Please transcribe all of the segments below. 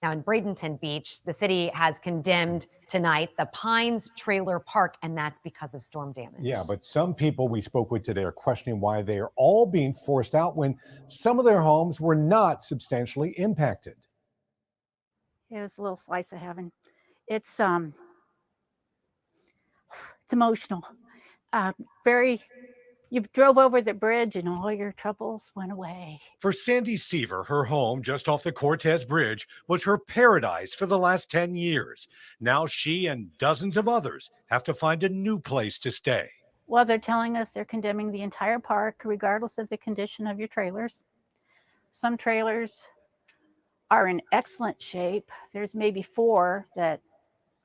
Now, in Bradenton Beach, the city has condemned tonight the Pines Trailer Park, and that's because of storm damage. Yeah, but some people we spoke with today are questioning why they are all being forced out when some of their homes were not substantially impacted. It was a little slice of heaven. It's emotional. You drove over the bridge and all your troubles went away. For Sandy Seaver, her home just off the Cortez Bridge was her paradise for the last 10 years. Now she and dozens of others have to find a new place to stay. Well, they're telling us they're condemning the entire park, regardless of the condition of your trailers. Some trailers are in excellent shape. There's maybe 4 that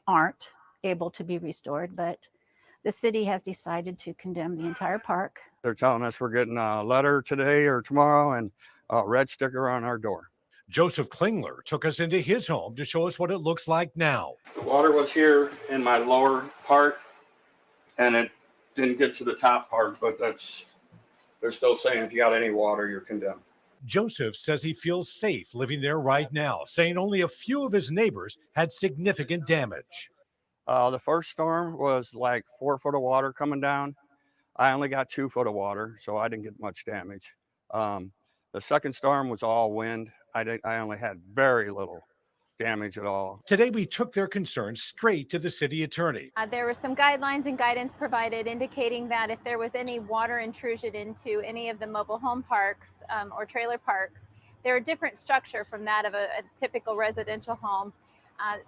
aren't able to be restored, but the city has decided to condemn the entire park. They're telling us we're getting a letter today or tomorrow and a red sticker on our door. Joseph Klingler took us into his home to show us what it looks like now. The water was here in my lower part, and it didn't get to the top part, but they're still saying if you got any water, you're condemned. Joseph says he feels safe living there right now, saying only a few of his neighbors had significant damage. The first storm was like 4 foot of water coming down. I only got 2 foot of water, so I didn't get much damage. The second storm was all wind. I only had very little damage at all. Today, we took their concerns straight to the city attorney. There were some guidelines and guidance provided indicating that if there was any water intrusion into any of the mobile home parks or trailer parks, they're a different structure from that of a typical residential home.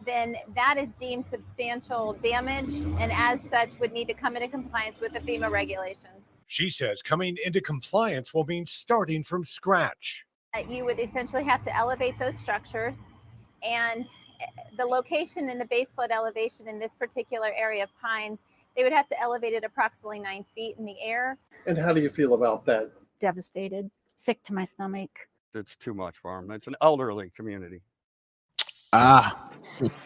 Then that is deemed substantial damage and as such would need to come into compliance with the FEMA regulations. She says coming into compliance will mean starting from scratch. You would essentially have to elevate those structures, and the location and the base flood elevation in this particular area of Pines, they would have to elevate it approximately 9 feet in the air. And how do you feel about that? Devastated, sick to my stomach. It's too much for them. It's an elderly community.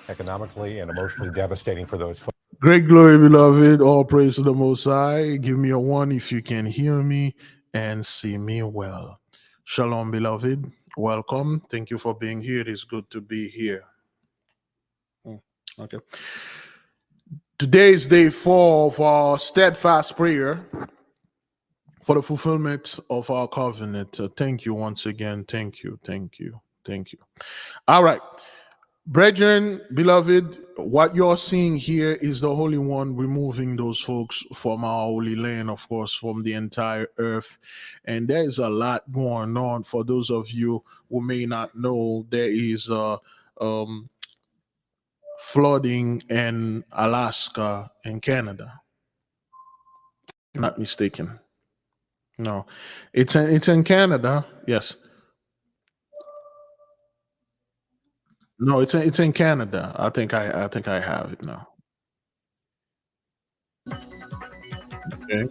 Economically and emotionally devastating for those folks. Great glory, beloved. All praise to the Most High. Give me a 1 if you can hear me and see me well. Shalom, beloved. Welcome. Thank you for being here. It is good to be here. Okay. Today is day 4 of our steadfast prayer for the fulfillment of our covenant. Thank you once again. Thank you. Thank you. Thank you. All right. Brethren, beloved, what you're seeing here is the Holy One removing those folks from our holy land, of course, from the entire earth. And there is a lot going on. For those of you who may not know, there is flooding in Alaska and Canada. Not mistaken. No, it's in Canada. Yes. No, it's in Canada. I think I have it now. Okay.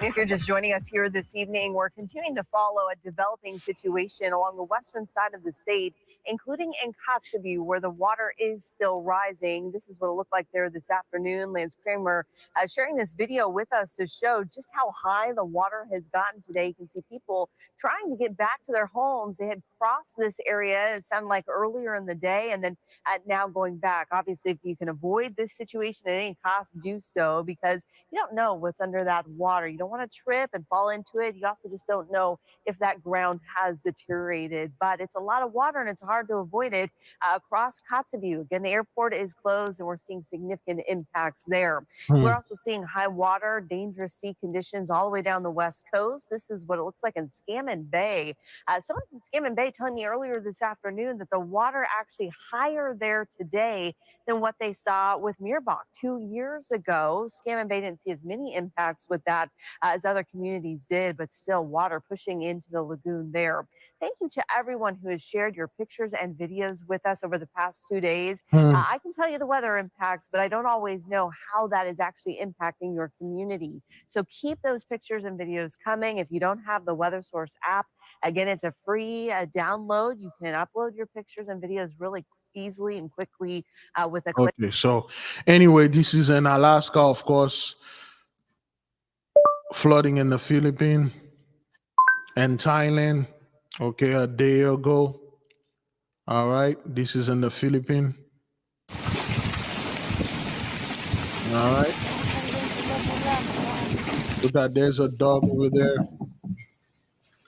If you're just joining us here this evening, we're continuing to follow a developing situation along the western side of the state, including in Kotzebue, where the water is still rising. This is what it looked like there this afternoon. Lance Kramer sharing this video with us to show just how high the water has gotten today. You can see people trying to get back to their homes. They had crossed this area, it sounded like earlier in the day, and then now going back. Obviously, if you can avoid this situation at any cost, do so, because you don't know what's under that water. You don't want to trip and fall into it. You also just don't know if that ground has deteriorated, but it's a lot of water and it's hard to avoid it across Kotzebue. Again, the airport is closed and we're seeing significant impacts there. We're also seeing high water, dangerous sea conditions all the way down the west coast. This is what it looks like in Scammon Bay. Someone from Scammon Bay telling me earlier this afternoon that the water actually higher there today than what they saw with Mirbach 2 years ago. Scammon Bay didn't see as many impacts with that as other communities did, but still water pushing into the lagoon there. Thank you to everyone who has shared your pictures and videos with us over the past 2 days. I can tell you the weather impacts, but I don't always know how that is actually impacting your community. So keep those pictures and videos coming. If you don't have the Weather Source app, again, it's a free download. You can upload your pictures and videos really easily and quickly with a click. Okay, so anyway, this is in Alaska, of course. Flooding in the Philippines and Thailand, okay, a day ago. All right, this is in the Philippines. All right. Look at, there's a dog over there.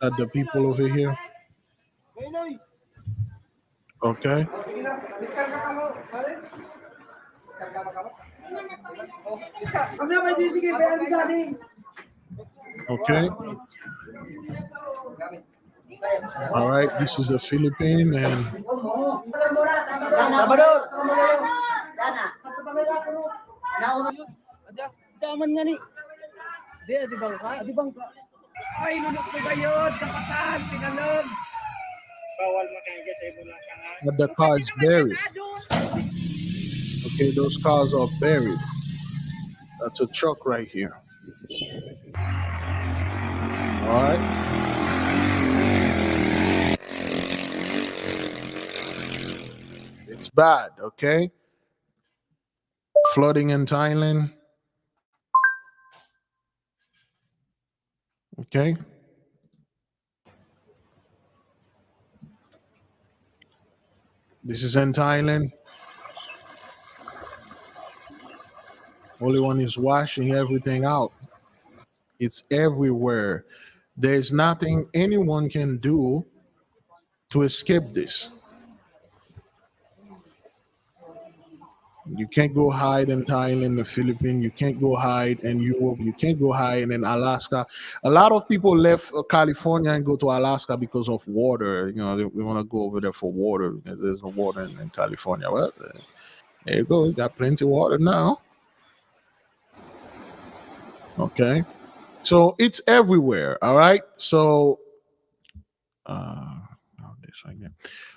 Got the people over here. Okay. Okay. All right, this is the Philippines, and but the car is buried. Okay, those cars are buried. That's a truck right here. All right. It's bad, okay? Flooding in Thailand. Okay. This is in Thailand. Only one is washing everything out. It's everywhere. There's nothing anyone can do to escape this. You can't go hide in Thailand, the Philippines. You can't go hide in Europe. You can't go hide in Alaska. A lot of people left California and go to Alaska because of water. You know, they want to go over there for water. There's no water in California. Well, there you go. You got plenty of water now. Okay. So it's everywhere. All right. So this again.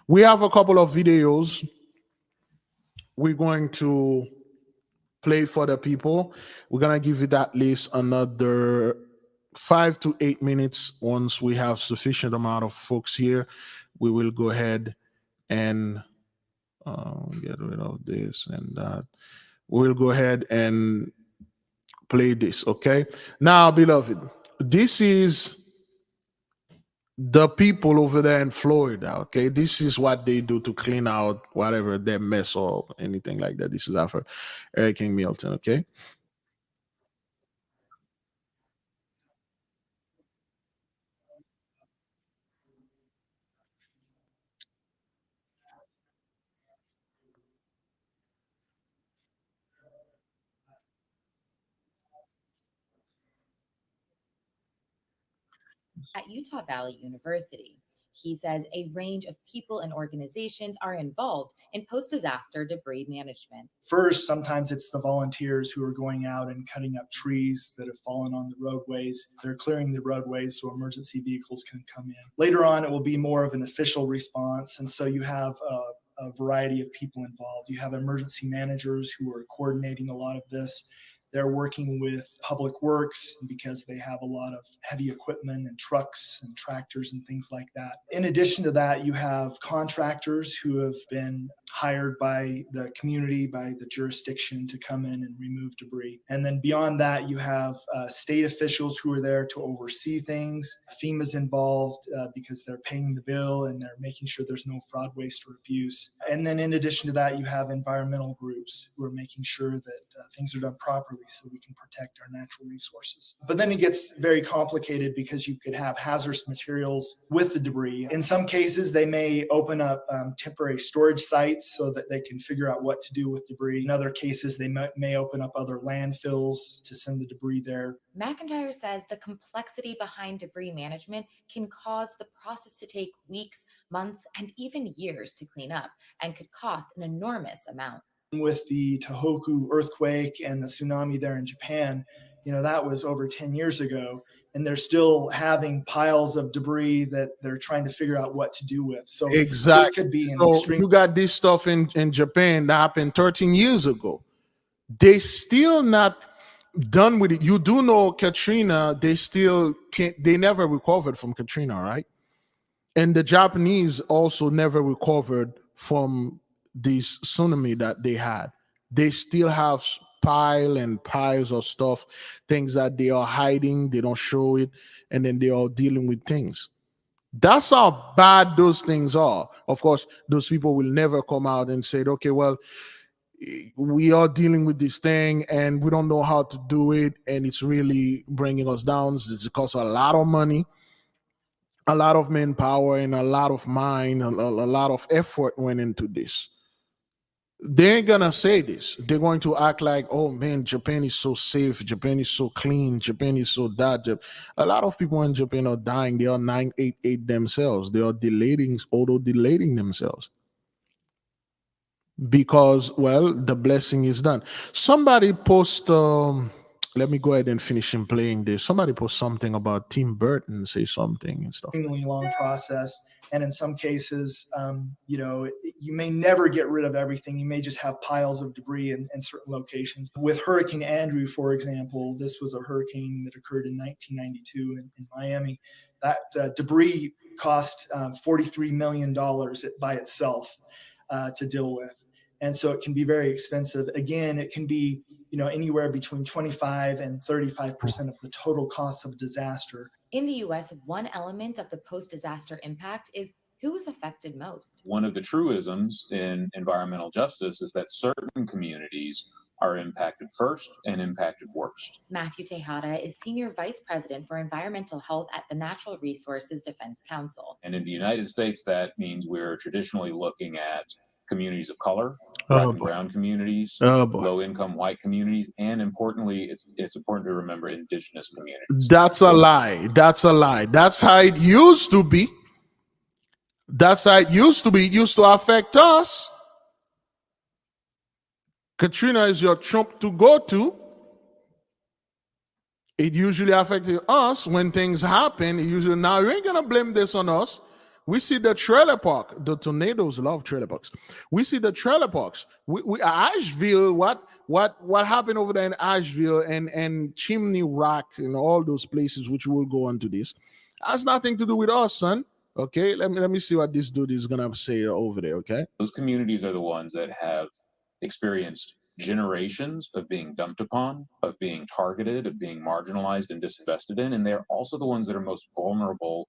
We have a couple of videos we're going to play for the people. We're going to give it at least another 5 to 8 minutes. Once we have sufficient amount of folks here, we will go ahead and get rid of this and that. We'll go ahead and play this, okay? Now, beloved, this is the people over there in Florida, okay? This is what they do to clean out whatever they mess or anything like that. This is after Hurricane Milton, okay? At Utah Valley University. He says a range of people and organizations are involved in post-disaster debris management. First, sometimes it's the volunteers who are going out and cutting up trees that have fallen on the roadways. They're clearing the roadways so emergency vehicles can come in. Later on, it will be more of an official response, and so you have a variety of people involved. You have emergency managers who are coordinating a lot of this. They're working with public works because they have a lot of heavy equipment and trucks and tractors and things like that. In addition to that, you have contractors who have been hired by the community, by the jurisdiction to come in and remove debris. And then beyond that, you have state officials who are there to oversee things. FEMA's involved because they're paying the bill and they're making sure there's no fraud, waste, or abuse. And then in addition to that, you have environmental groups who are making sure that things are done properly so we can protect our natural resources. But then it gets very complicated because you could have hazardous materials with the debris. In some cases, they may open up temporary storage sites so that they can figure out what to do with debris. In other cases, they may open up other landfills to send the debris there. McIntyre says the complexity behind debris management can cause the process to take weeks, months, and even years to clean up and could cost an enormous amount. With the Tohoku earthquake and the tsunami there in Japan, that was over 10 years ago. And they're still having piles of debris that they're trying to figure out what to do with. So exactly. This could be an so extreme. You got this stuff in Japan that happened 13 years ago. They still not done with it. You do know Katrina, they still can't, they never recovered from Katrina, right? And the Japanese also never recovered from this tsunami that they had. They still have piles of stuff, things that they are hiding, they don't show it, and then they are dealing with things. That's how bad those things are. Of course, those people will never come out and say, okay, well, we are dealing with this thing and we don't know how to do it, and it's really bringing us down. It's costs a lot of money, a lot of manpower, and a lot of mind, a lot of effort went into this. They ain't gonna say this. They're going to act like, oh man, Japan is so safe, Japan is so clean, Japan is so that. A lot of people in Japan are dying. They are 988 themselves. They are auto-deleting themselves because, well, the blessing is done. Somebody post. Let me go ahead and finish him playing this. Somebody post something about Tim Burton, say something and stuff. Extremely long process. And in some cases, you may never get rid of everything. You may just have piles of debris in certain locations. With Hurricane Andrew, for example, this was a hurricane that occurred in 1992 in Miami. That debris cost $43 million by itself to deal with. And so it can be very expensive. Again, it can be anywhere between 25 and 35% of the total cost of disaster. In the US, one element of the post-disaster impact is who is affected most. One of the truisms in environmental justice is that certain communities are impacted first and impacted worst. Matthew Tejada is Senior Vice President for Environmental Health at the Natural Resources Defense Council. And in the United States, that means we're traditionally looking at communities of color, black and brown communities, low-income white communities, and importantly, it's important to remember indigenous communities. That's a lie. That's a lie. That's how it used to be. That's how it used to be. It used to affect us. Katrina is your Trump to go to. It usually affected us when things happen. Now you ain't gonna blame this on us. We see the trailer park. The tornadoes love trailer parks. We see the trailer parks. We Asheville. What happened over there in Asheville and Chimney Rock and all those places, which we'll go on to this, has nothing to do with us, son. Okay, let me see what this dude is gonna say over there. Okay, those communities are the ones that have experienced generations of being dumped upon, of being targeted, of being marginalized and disinvested in, and they're also the ones that are most vulnerable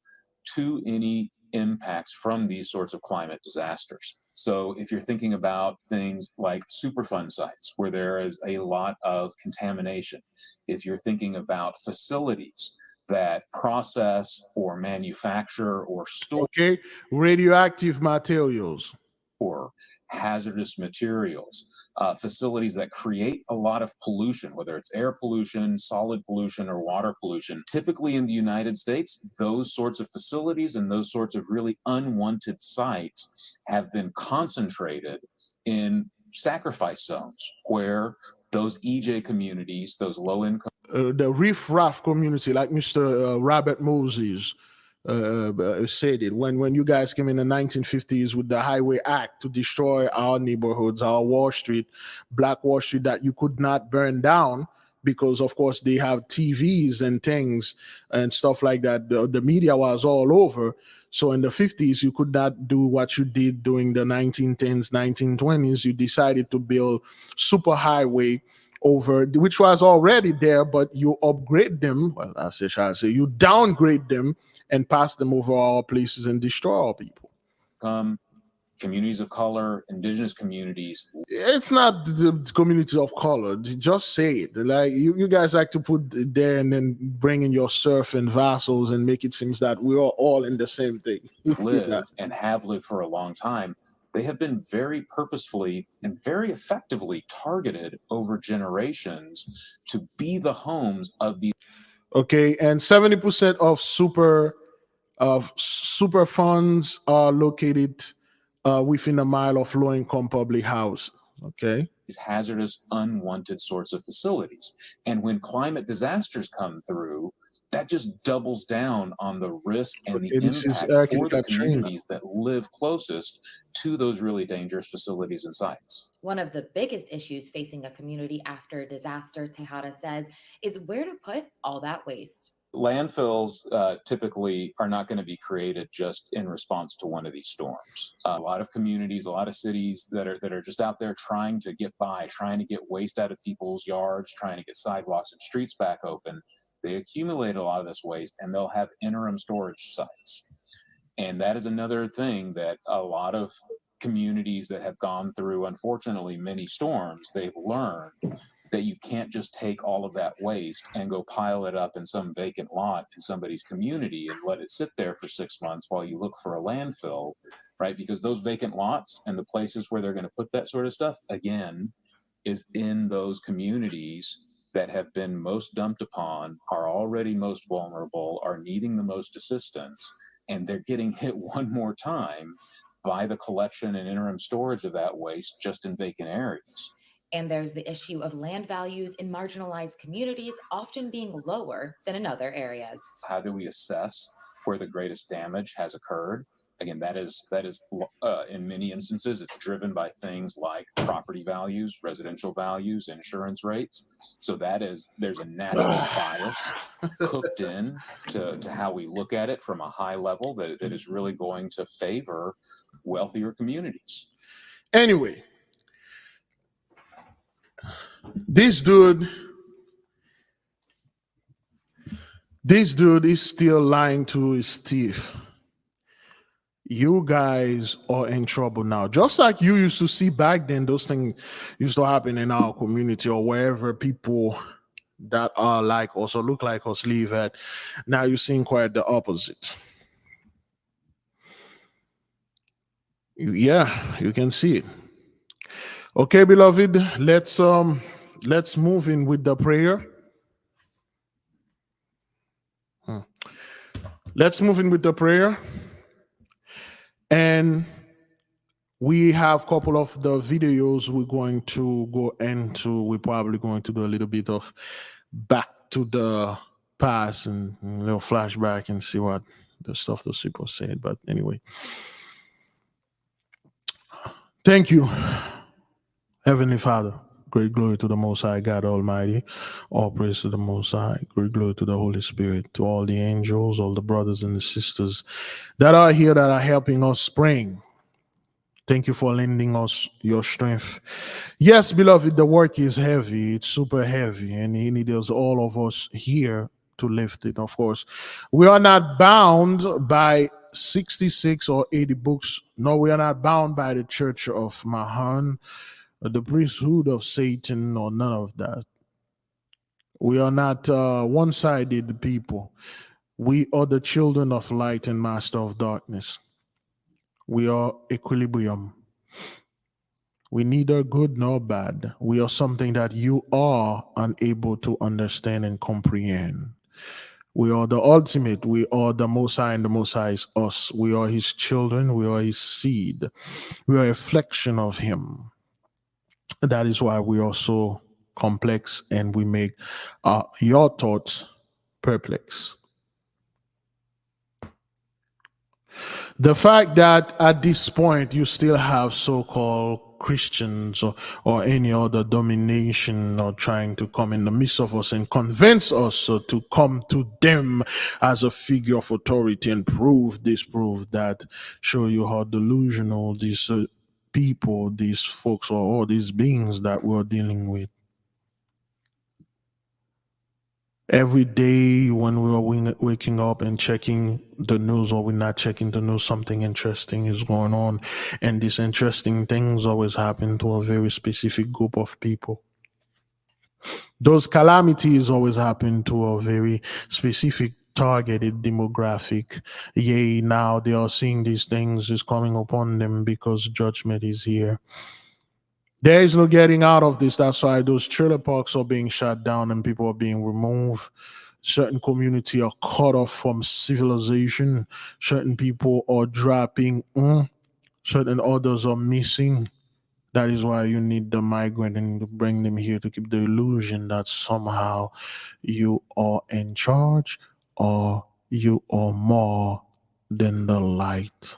to any impacts from these sorts of climate disasters. So if you're thinking about things like Superfund sites where there is a lot of contamination, if you're thinking about facilities that process or manufacture or store radioactive materials or hazardous materials, facilities that create a lot of pollution, whether it's air pollution, solid pollution, or water pollution. Typically in the United States, those sorts of facilities and those sorts of really unwanted sites have been concentrated in sacrifice zones where those EJ communities, those low-income... the riff-raff community, like Mr. Robert Moses said it when you guys came in the 1950s with the Highway Act to destroy our neighborhoods, our Wall Street, Black Wall Street, that you could not burn down because, of course, they have TVs and things and stuff like that. The media was all over. So in the 50s, you could not do what you did during the 1910s, 1920s. You decided to build super highway over, which was already there, but you upgrade them. Well, I say you downgrade them and pass them over our places and destroy our people. Communities of color, indigenous communities. It's not the communities of color. Just say it. Like you guys like to put it there and then bring in your surf and vassals and make it seem that we are all in the same thing. Live and have lived for a long time. They have been very purposefully and very effectively targeted over generations to be the homes of these. Okay, and 70% of super funds are located within a mile of low-income public house. Okay, these hazardous, unwanted sorts of facilities, and when climate disasters come through, that just doubles down on the risk and the impact for the communities that live closest to those really dangerous facilities and sites. One of the biggest issues facing a community after a disaster, Tejada says, is where to put all that waste. Landfills typically are not going to be created just in response to one of these storms. A lot of communities, a lot of cities that are just out there trying to get by, trying to get waste out of people's yards, trying to get sidewalks and streets back open. They accumulate a lot of this waste and they'll have interim storage sites. And that is another thing that a lot of communities that have gone through, unfortunately, many storms, they've learned that you can't just take all of that waste and go pile it up in some vacant lot in somebody's community and let it sit there for 6 months while you look for a landfill, right? Because those vacant lots and the places where they're going to put that sort of stuff, again, is in those communities that have been most dumped upon, are already most vulnerable, are needing the most assistance, and they're getting hit one more time by the collection and interim storage of that waste just in vacant areas. And there's the issue of land values in marginalized communities often being lower than in other areas. How do we assess where the greatest damage has occurred? Again, that is in many instances, it's driven by things like property values, residential values, insurance rates. So there's a natural bias cooked in to how we look at it from a high level that is really going to favor wealthier communities. Anyway, this dude is still lying to his teeth. You guys are in trouble now. Just like you used to see back then, those things used to happen in our community or wherever people that are like us or look like us live at. Now you're seeing quite the opposite. Yeah, you can see it. Okay, beloved, let's move in with the prayer. Let's move in with the prayer. And we have a couple of the videos we're going to go into. We're probably going to do a little bit of back to the past and a little flashback and see what the stuff those people said. But anyway, thank you, Heavenly Father. Great glory to the Most High God Almighty. All praise to the Most High. Great glory to the Holy Spirit, to all the angels, all the brothers and the sisters that are here that are helping us praying. Thank you for lending us your strength. Yes, beloved, the work is heavy. It's super heavy, and he needs all of us here to lift it, of course. We are not bound by 66 or 80 books. No, we are not bound by the Church of Mahan, the priesthood of Satan, or none of that. We are not one-sided people. We are the children of light and master of darkness. We are equilibrium. We neither good nor bad. We are something that you are unable to understand and comprehend. We are the ultimate. We are the Most High, and the Most High is us. We are his children. We are his seed. We are a reflection of him. That is why we are so complex, and we make your thoughts perplex. The fact that at this point you still have so-called Christians or any other domination or trying to come in the midst of us and convince us to come to them as a figure of authority and prove that, show you how delusional these people, these folks, or all these beings that we're dealing with. Every day when we are waking up and checking the news, or we're not checking the news, something interesting is going on. And these interesting things always happen to a very specific group of people. Those calamities always happen to a very specific targeted demographic. Yea, now they are seeing these things is coming upon them because judgment is here. There is no getting out of this. That's why those trailer parks are being shut down and people are being removed. Certain community are cut off from civilization. Certain people are dropping. Certain others are missing. That is why you need the migrant and to bring them here to keep the illusion that somehow you are in charge or you are more than the light.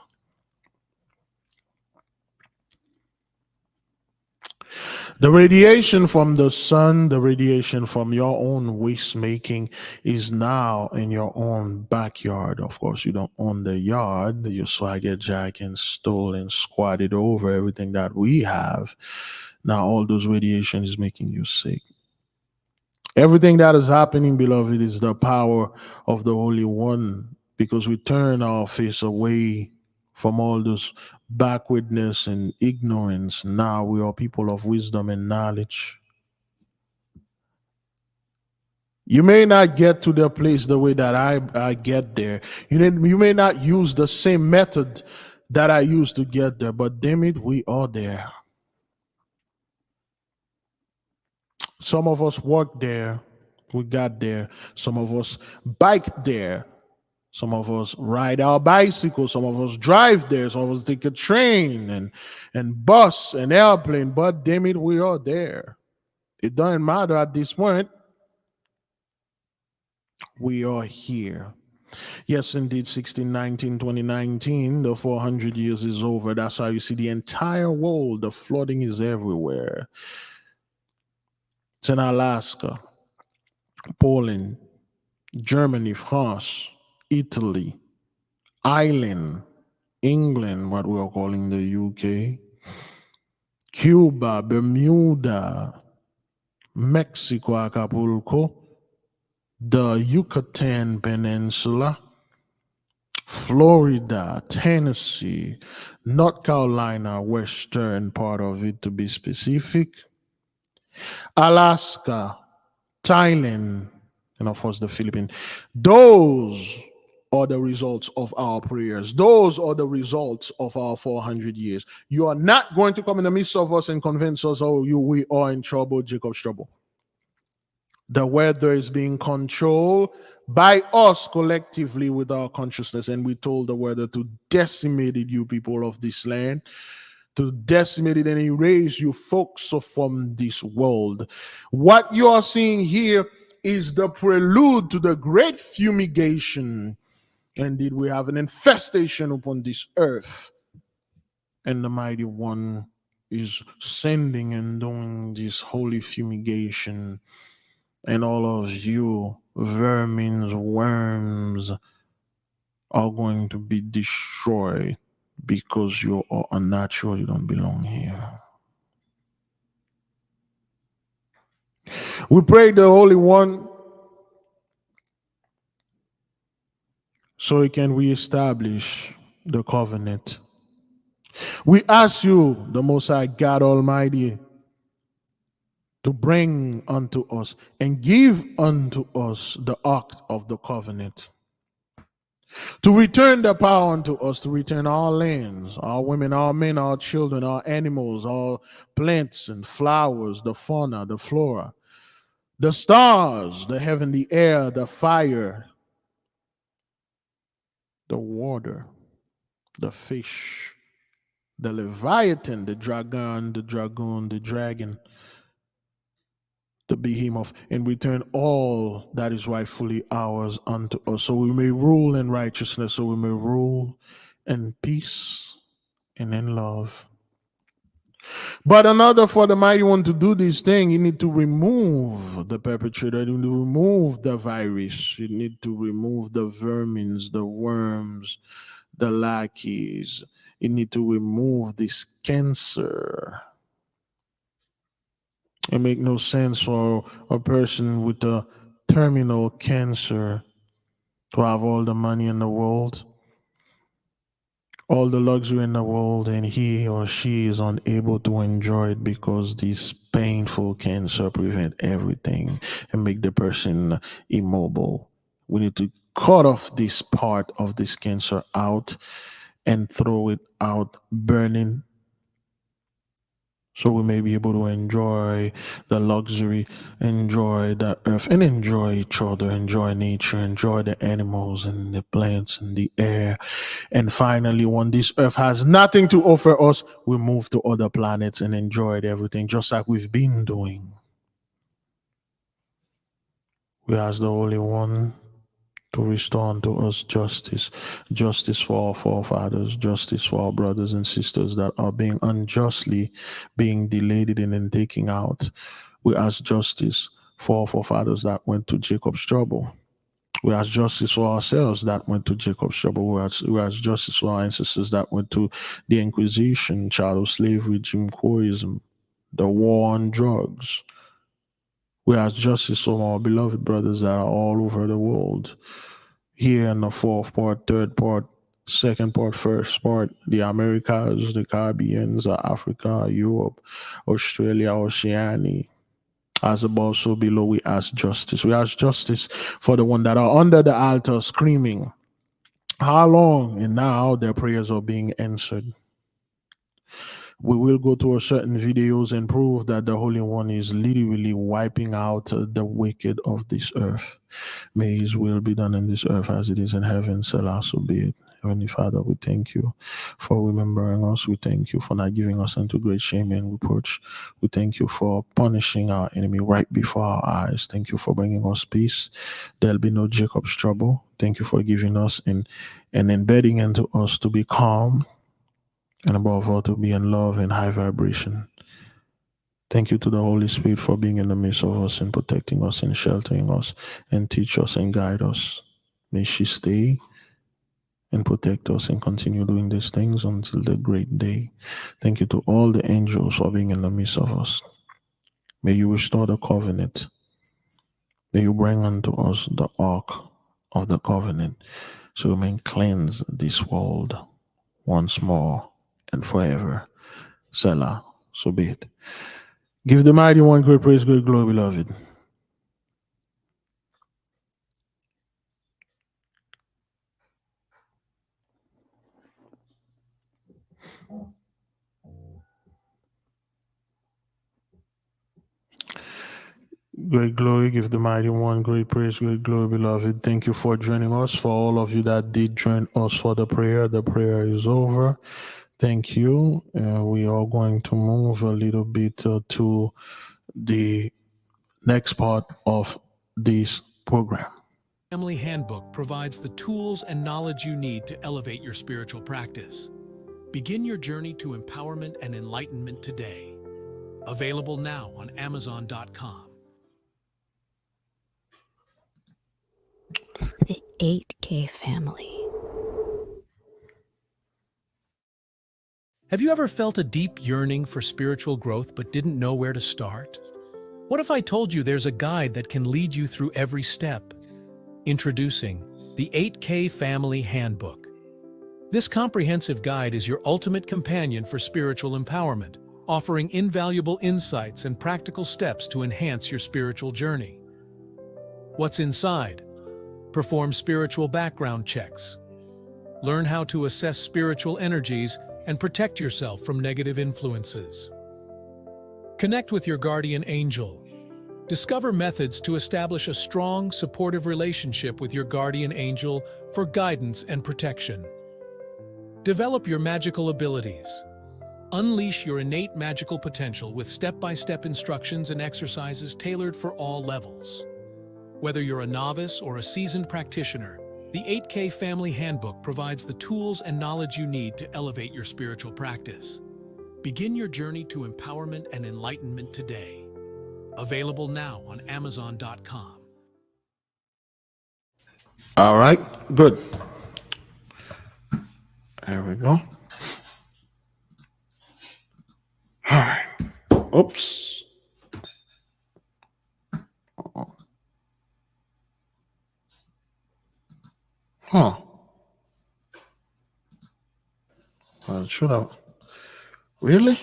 The radiation from the sun, the radiation from your own waste making is now in your own backyard. Of course, you don't own the yard. You swagger, jack, and stole and squatted over everything that we have. Now all those radiation is making you sick. Everything that is happening, beloved, is the power of the Holy One because we turn our face away from all this backwardness and ignorance. Now we are people of wisdom and knowledge. You may not get to the place the way that I get there. You may not use the same method that I used to get there, but damn it, we are there. Some of us walked there, we got there. Some of us biked there. Some of us ride our bicycles. Some of us drive there. Some of us take a train and bus and airplane. But damn it, we are there. It doesn't matter at this point. We are here. Yes, indeed, 1619, 2019, the 400 years is over. That's how you see the entire world. The flooding is everywhere. It's in Alaska, Poland, Germany, France, Italy, Ireland, England, what we are calling the UK, Cuba, Bermuda, Mexico, Acapulco, the Yucatan Peninsula, Florida, Tennessee, North Carolina, western part of it to be specific, Alaska, Thailand, and of course the Philippines. Those are the results of our prayers. Those are the results of our 400 years. You are not going to come in the midst of us and convince us, oh, we are in trouble, Jacob's trouble. The weather is being controlled by us collectively with our consciousness, and we told the weather to decimate it, you people of this land, to decimate it and erase you folks from this world. What you are seeing here is the prelude to the great fumigation. Indeed, we have an infestation upon this earth, and the Mighty One is sending and doing this holy fumigation. And all of you vermins, worms, are going to be destroyed because you are unnatural. You don't belong here. We pray the Holy One so he can reestablish the covenant. We ask you, the Most High God Almighty, to bring unto us and give unto us the ark of the covenant, to return the power unto us, to return our lands, our women, our men, our children, our animals, our plants and flowers, the fauna, the flora, the stars, the heaven, the air, the fire, the water, the fish, the Leviathan, the dragon, the dragon, the behemoth, and return all that is rightfully ours unto us, so we may rule in righteousness, so we may rule in peace and in love. But in order for the Mighty One to do this thing, you need to remove the perpetrator, you need to remove the virus, you need to remove the vermins, the worms, the lackeys. You need to remove this cancer. It makes no sense for a person with a terminal cancer to have all the money in the world, all the luxury in the world, and he or she is unable to enjoy it because this painful cancer prevent everything and make the person immobile. We need to cut off this part of this cancer out and throw it out burning, so we may be able to enjoy the luxury, enjoy the earth, and enjoy each other, enjoy nature, enjoy the animals and the plants and the air. And finally, when this earth has nothing to offer us, we move to other planets and enjoy everything, just like we've been doing. We ask the Holy One to restore unto us justice, justice for our forefathers, justice for our brothers and sisters that are being unjustly being delayed in and taking out. We ask justice for our forefathers that went to Jacob's trouble. We ask justice for ourselves that went to Jacob's trouble. We ask justice for our ancestors that went to the Inquisition, chattel slavery, Jim Crowism, the war on drugs. We ask justice for our beloved brothers that are all over the world. here in the fourth part, third part, second part, first part, the Americas, the Caribbeans, Africa, Europe, Australia, Oceania. As above, so below, we ask justice. We ask justice for the one that are under the altar screaming, how long? And now their prayers are being answered. We will go to a certain videos and prove that the Holy One is literally wiping out the wicked of this earth. May His will be done in this earth as it is in heaven. Selah, so be it. Heavenly Father, we thank you for remembering us. We thank you for not giving us into great shame and reproach. We thank you for punishing our enemy right before our eyes. Thank you for bringing us peace. There'll be no Jacob's trouble. Thank you for giving us and embedding into us to be calm, and above all, to be in love and high vibration. Thank you to the Holy Spirit for being in the midst of us and protecting us and sheltering us and teach us and guide us. May she stay and protect us and continue doing these things until the great day. Thank you to all the angels for being in the midst of us. May you restore the covenant. May you bring unto us the ark of the covenant, so we may cleanse this world once more and forever. Selah, so be it. Give the mighty one great praise, great glory, beloved. Great glory, give the mighty one great praise, great glory, beloved. Thank you for joining us. For all of you that did join us for the prayer is over. Thank you. We are going to move a little bit to the next part of this program. Family Handbook provides the tools and knowledge you need to elevate your spiritual practice. Begin your journey to empowerment and enlightenment today. Available now on Amazon.com. The 8K family. Have you ever felt a deep yearning for spiritual growth but didn't know where to start? What if I told you there's a guide that can lead you through every step? Introducing the 8K Family Handbook. This comprehensive guide is your ultimate companion for spiritual empowerment, offering invaluable insights and practical steps to enhance your spiritual journey. What's inside? Perform spiritual background checks. Learn how to assess spiritual energies and protect yourself from negative influences. Connect with your guardian angel. Discover methods to establish a strong, supportive relationship with your guardian angel for guidance and protection. Develop your magical abilities. Unleash your innate magical potential with step-by-step instructions and exercises tailored for all levels. Whether you're a novice or a seasoned practitioner, the 8K Family Handbook provides the tools and knowledge you need to elevate your spiritual practice. Begin your journey to empowerment and enlightenment today. Available now on Amazon.com. All right, good. There we go. All right. Oops. Huh. Well, should I? Really?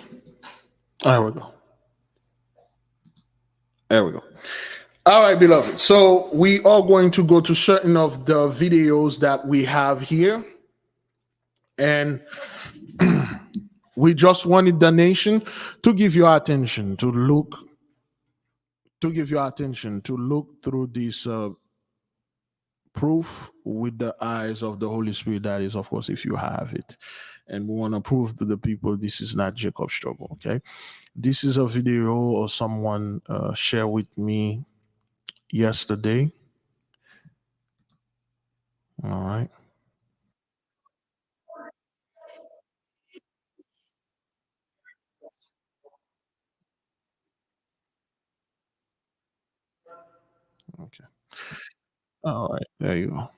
There we go. There we go. All right, beloved. So we are going to go to certain of the videos that we have here. And we just wanted the nation to give you attention, to look through this proof with the eyes of the Holy Spirit. That is, of course, if you have it. And we want to prove to the people this is not Jacob's trouble, okay? This is a video or someone shared with me yesterday. All right. Okay. All right. There you go.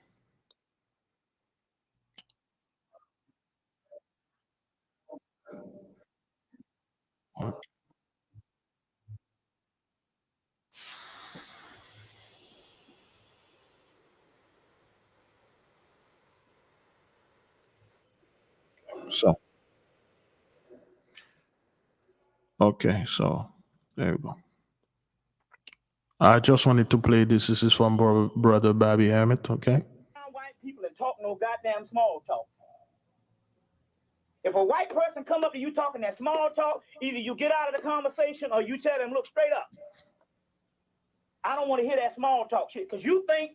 Okay. So, okay, so there you go. I just wanted to play this. This is from brother Bobby Emmett, okay? White people and talk no goddamn small talk. If a white person come up to you talking that small talk, either you get out of the conversation or you tell them, look straight up. I don't want to hear that small talk shit, because you think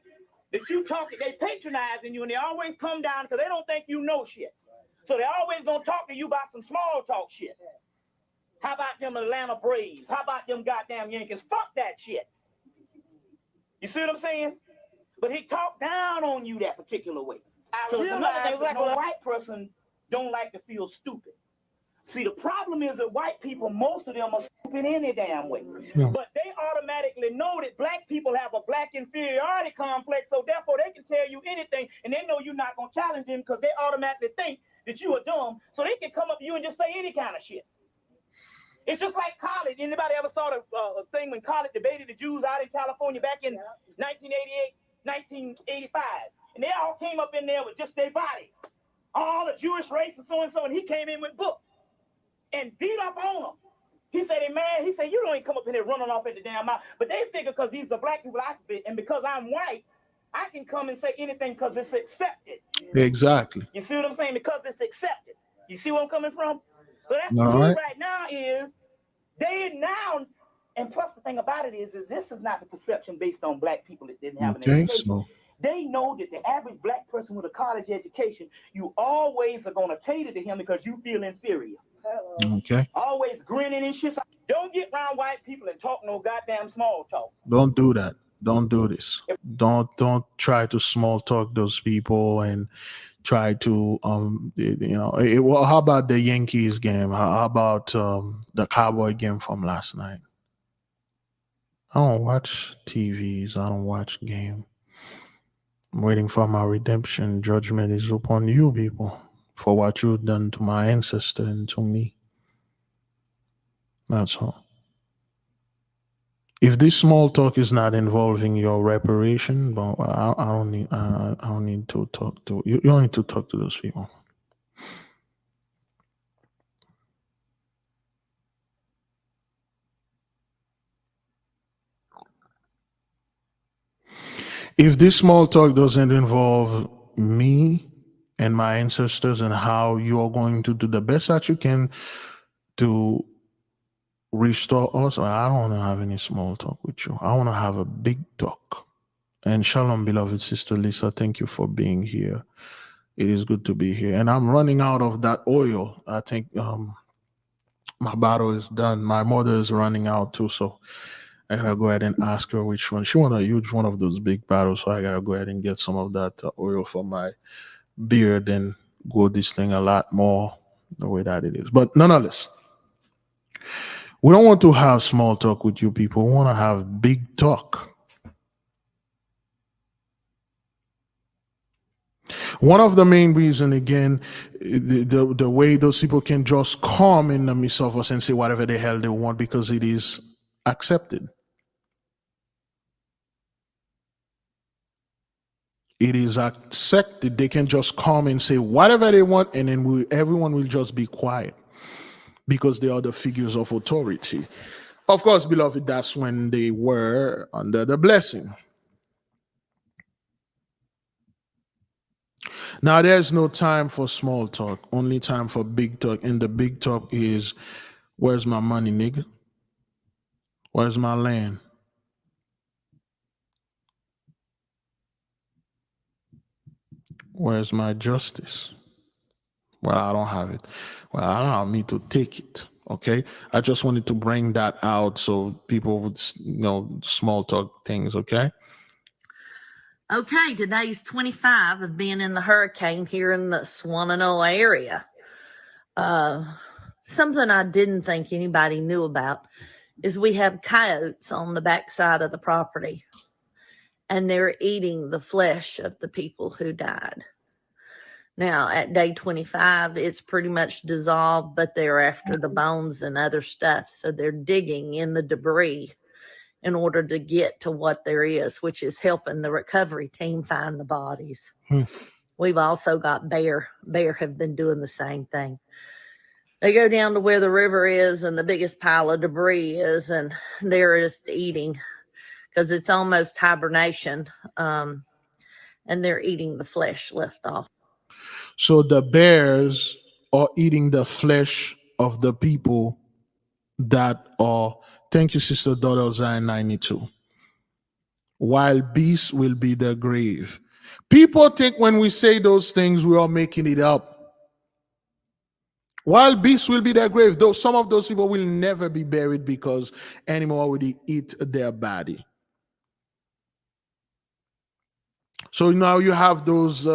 that you talking, they patronizing you, and they always come down because they don't think you know shit. So they always gonna talk to you about some small talk shit. How about them Atlanta Braves? How about them goddamn Yankees? Fuck that shit. You see what I'm saying? But he talked down on you that particular way. So it's another thing, like a white person don't like to feel stupid. See, the problem is that white people, most of them are stupid any damn way. Yeah. But they automatically know that black people have a black inferiority complex, so therefore they can tell you anything, and they know you're not going to challenge them because they automatically think that you are dumb, so they can come up to you and just say any kind of shit. It's just like college. Anybody ever saw the thing when college debated the Jews out in California back in 1988, 1985? And they all came up in there with just their body. All the Jewish race and so, and he came in with books and beat up on them. He said, hey, man, he said, you don't even come up in here running off at the damn mouth. But they figure because these are black people, and because I'm white, I can come and say anything because it's accepted. Exactly. You see what I'm saying? Because it's accepted. You see where I'm coming from? So that's All the right. right now is they now, and plus the thing about it is this is not the perception based on black people that didn't have an Okay, education. so They know that the average black person with a college education, you always are going to cater to him because you feel inferior. okay. Always grinning and shit. Don't get around white people and talk no goddamn small talk. Don't do that. Don't do this. Don't try to small talk those people and try to well, how about the Yankees game? How about the Cowboy game from last night? I don't watch TVs. I don't watch game. I'm waiting for my redemption. Judgment is upon you people for what you've done to my ancestor and to me. That's all. If this small talk is not involving your reparation, but I don't need to talk to you. You don't need to talk to those people. If this small talk doesn't involve me and my ancestors and how you are going to do the best that you can to restore us, I don't want to have any small talk with you. I want to have a big talk. And shalom, beloved sister Lisa. Thank you for being here. It is good to be here. And I'm running out of that oil. I think my bottle is done. My mother is running out too, so I gotta go ahead and ask her which one. She wants a huge one of those big bottles, so I gotta go ahead and get some of that oil for my beard and grow this thing a lot more the way that it is. But nonetheless, we don't want to have small talk with you people. We want to have big talk. One of the main reasons, again, the way those people can just come in the midst of us and say whatever the hell they want because it is accepted. It is accepted. They can just come and say whatever they want, and then everyone will just be quiet because they are the figures of authority. Of course, beloved, that's when they were under the blessing. Now, there's no time for small talk, only time for big talk. And the big talk is, where's my money, nigga? Where's my land? Where's my justice? Well, I don't have it. Well, allow me to take it. Okay. I just wanted to bring that out so people would know small talk things. Okay. Okay, today's 25 of being in the hurricane here in the Swannanoa area. Something I didn't think anybody knew about is we have coyotes on the backside of the property, and they're eating the flesh of the people who died. Now, at day 25, it's pretty much dissolved, but they're after the bones and other stuff, so they're digging in the debris in order to get to what there is, which is helping the recovery team find the bodies. We've also got bear. Bear have been doing the same thing. They go down to where the river is and the biggest pile of debris is, and they're just eating because it's almost hibernation. And they're eating the flesh left off. So the bears are eating the flesh of the people that are, thank you, Sister Daughter Zion 92. While beasts will be the grave. People think when we say those things, we are making it up. Wild beasts will be their grave. Though some of those people will never be buried because animal already eat their body. So now you have those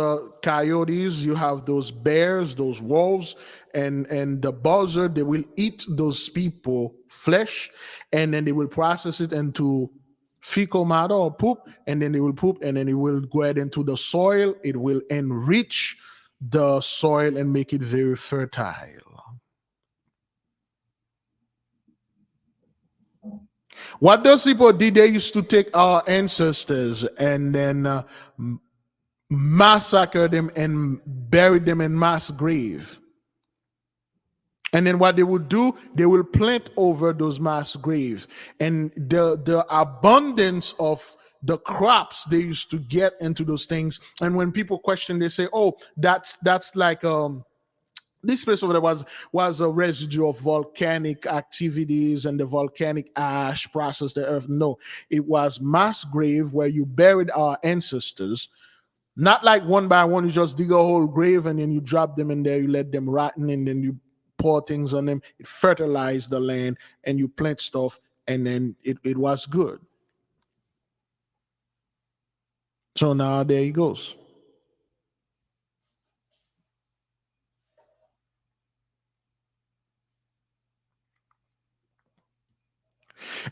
coyotes, you have those bears, those wolves, and the buzzard. They will eat those people flesh, and then they will process it into fecal matter or poop, and then they will poop, and then it will go ahead into the soil. It will enrich the soil and make it very fertile. What those people did, they used to take our ancestors and then massacre them and bury them in mass grave. And then what they would do, they will plant over those mass graves. And the abundance of the crops they used to get into those things. And when people question, they say, oh, that's like this place over there was a residue of volcanic activities and the volcanic ash processed the earth. No, it was mass grave where you buried our ancestors. Not like one by one, you just dig a whole grave and then you drop them in there, you let them rotten, and then you pour things on them. It fertilized the land and you plant stuff, and then it was good. So now there he goes.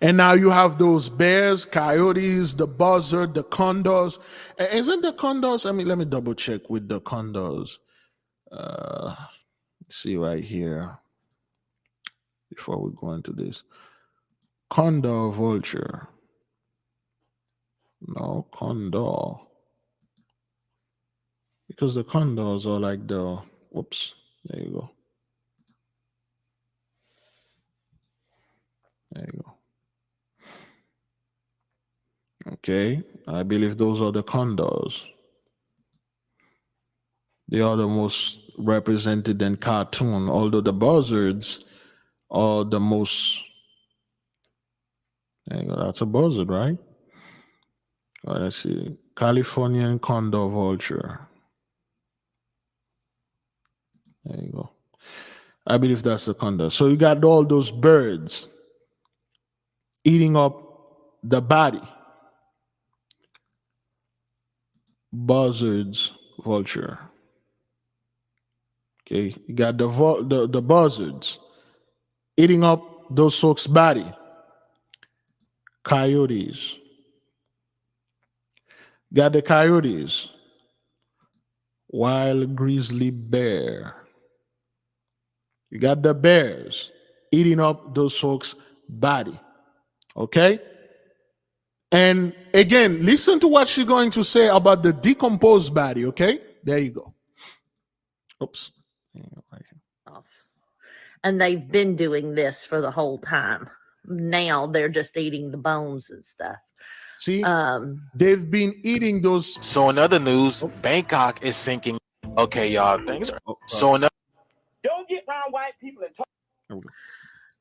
And now you have those bears, coyotes, the buzzard, the condors. Isn't the condors? I mean, let me double check with the condors. Let's see right here before we go into this. Condor, vulture. No, condor. Because the condors are like the, whoops, there you go. There you go. Okay, I believe those are the condors. They are the most represented in cartoon, although the buzzards are the most. There you go, that's a buzzard, right? All right, let's see. Californian condor vulture. There you go. I believe that's the condor. So you got all those birds eating up the body. Buzzards, vulture. Okay, you got the buzzards eating up those folks' body. Coyotes. Got the coyotes. Wild grizzly bear. You got the bears eating up those folks' body. Okay? And again, listen to what she's going to say about the decomposed body, okay? There you go. Oops. And they've been doing this for the whole time. Now they're just eating the bones and stuff. See, they've been eating those. So in other news, Bangkok is sinking. Okay, y'all, things are. So in Don't get around white people and talk.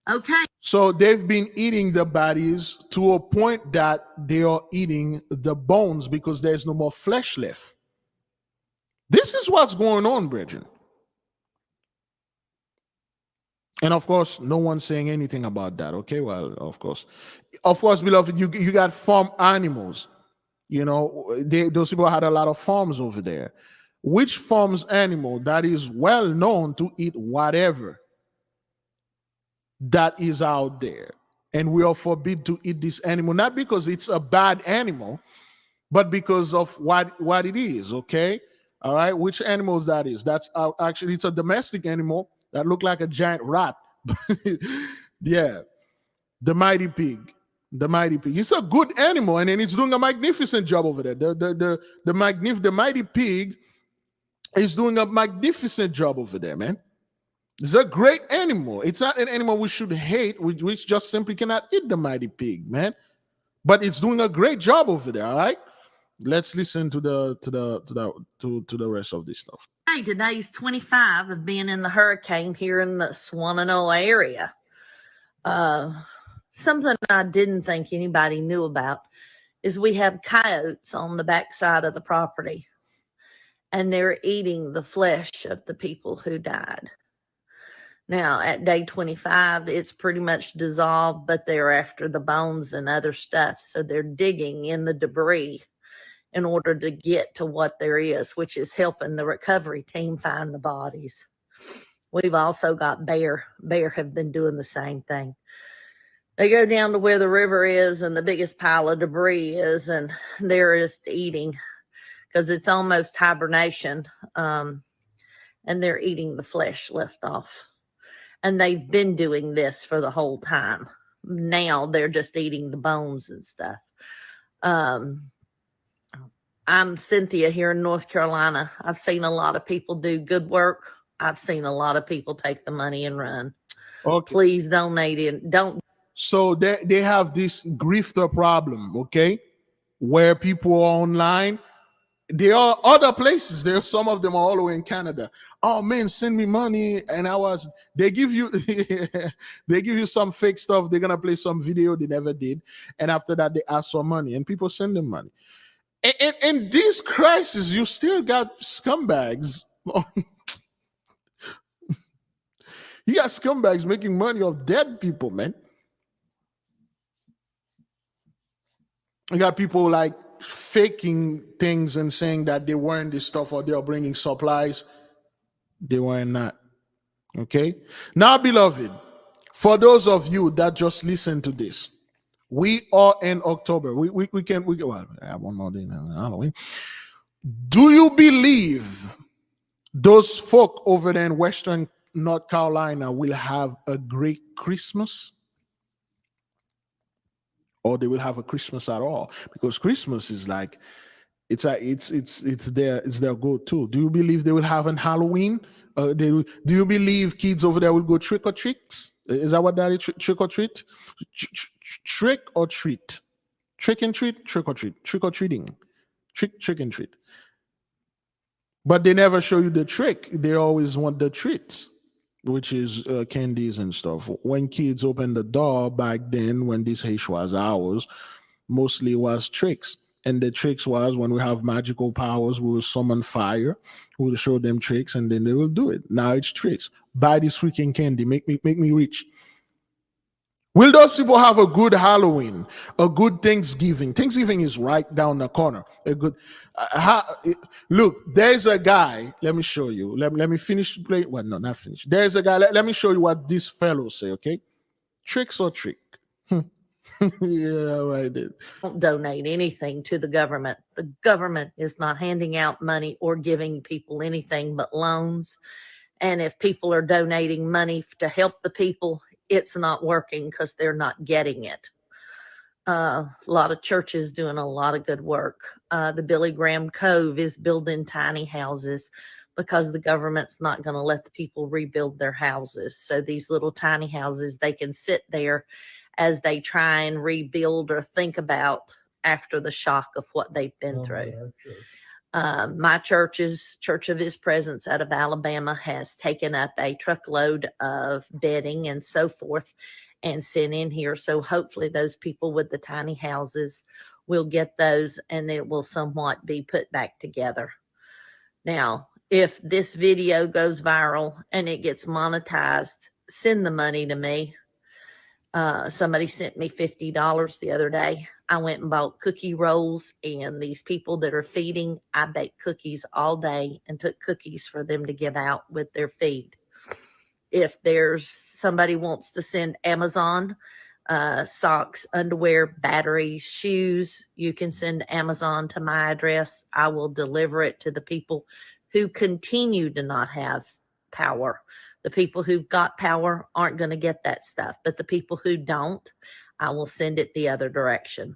Okay. So they've been eating the bodies to a point that they are eating the bones because there's no more flesh left. This is what's going on, Bridget. And of course, no one's saying anything about that. Okay, well, of course, beloved, you got farm animals. You know, those people had a lot of farms over there. Which farms animal that is well known to eat whatever that is out there, and we are forbidden to eat this animal, not because it's a bad animal, but because of what it is. Okay, all right. Which animals that is? That's actually, it's a domestic animal that look like a giant rat. Yeah, the mighty pig. The mighty pig. It's a good animal, and then it's doing a magnificent job over there. The mighty pig is doing a magnificent job over there, man. It's a great animal. It's not an animal we should hate, which just simply cannot eat the mighty pig, man. But it's doing a great job over there. All right, let's listen to the rest of this stuff. Hey, today's 25 of being in the hurricane here in the Swannanoa area. Something I didn't think anybody knew about is we have coyotes on the backside of the property, and they're eating the flesh of the people who died. Now, at day 25, it's pretty much dissolved, but they're after the bones and other stuff. So they're digging in the debris in order to get to what there is, which is helping the recovery team find the bodies. We've also got bear. Bear have been doing the same thing. They go down to where the river is and the biggest pile of debris is, and they're just eating because it's almost hibernation, and they're eating the flesh left off. And they've been doing this for the whole time. Now they're just eating the bones and stuff. I'm Cynthia here in North Carolina. I've seen a lot of people do good work. I've seen a lot of people take the money and run. Okay. Please donate it. Don't. So they have this grifter problem, okay, where people are online. There are other places. There are some of them all the way in Canada. Oh man, send me money, and they give you they give you some fake stuff. They're gonna play some video they never did, and after that they ask for money, and people send them money. And in this crisis, you still got scumbags. You got scumbags making money off dead people, man. You got people like faking things and saying that they weren't this stuff or they are bringing supplies. They were not. Okay? Now, beloved, for those of you that just listen to this, we are in October. We well, I have one more day now, Halloween. Do you believe those folk over there in Western North Carolina will have a great Christmas? Or they will have a Christmas at all? Because Christmas is like it's their go-to. Do you believe they will have an Halloween? Do you believe kids over there will go trick or treats? Is that what that is? Trick or treat? Trick or treat? Trick and treat? Trick or treat? Trick or treating? Trick and treat. But they never show you the trick. They always want the treats, which is candies and stuff. When kids opened the door back then, when this H was ours, mostly was tricks. And the tricks was when we have magical powers, we will summon fire, we will show them tricks, and then they will do it. Now it's tricks. Buy this freaking candy, make me rich. Will those people have a good Halloween, a good Thanksgiving? Thanksgiving is right down the corner. A good look, there's a guy. Let me show you. Let me finish playing. Well, no, not finish. There's a guy. Let me show you what this fellow say. Okay, tricks or trick? Yeah, right. Don't donate anything to the government. The government is not handing out money or giving people anything but loans. And if people are donating money to help the people, it's not working because they're not getting it. A lot of churches doing a lot of good work. The Billy Graham Cove is building tiny houses because the government's not going to let the people rebuild their houses. So these little tiny houses, they can sit there as they try and rebuild or think about after the shock of what they've been through. My Church of His Presence out of Alabama has taken up a truckload of bedding and so forth and sent in here. So hopefully those people with the tiny houses will get those and it will somewhat be put back together. Now, if this video goes viral and it gets monetized, send the money to me. Somebody sent me $50 the other day. I went and bought cookie rolls, and these people that are feeding, I baked cookies all day and took cookies for them to give out with their feed. If there's somebody wants to send Amazon socks, underwear, batteries, shoes, you can send Amazon to my address. I will deliver it to the people who continue to not have power. The people who've got power aren't going to get that stuff, but the people who don't, I will send it the other direction.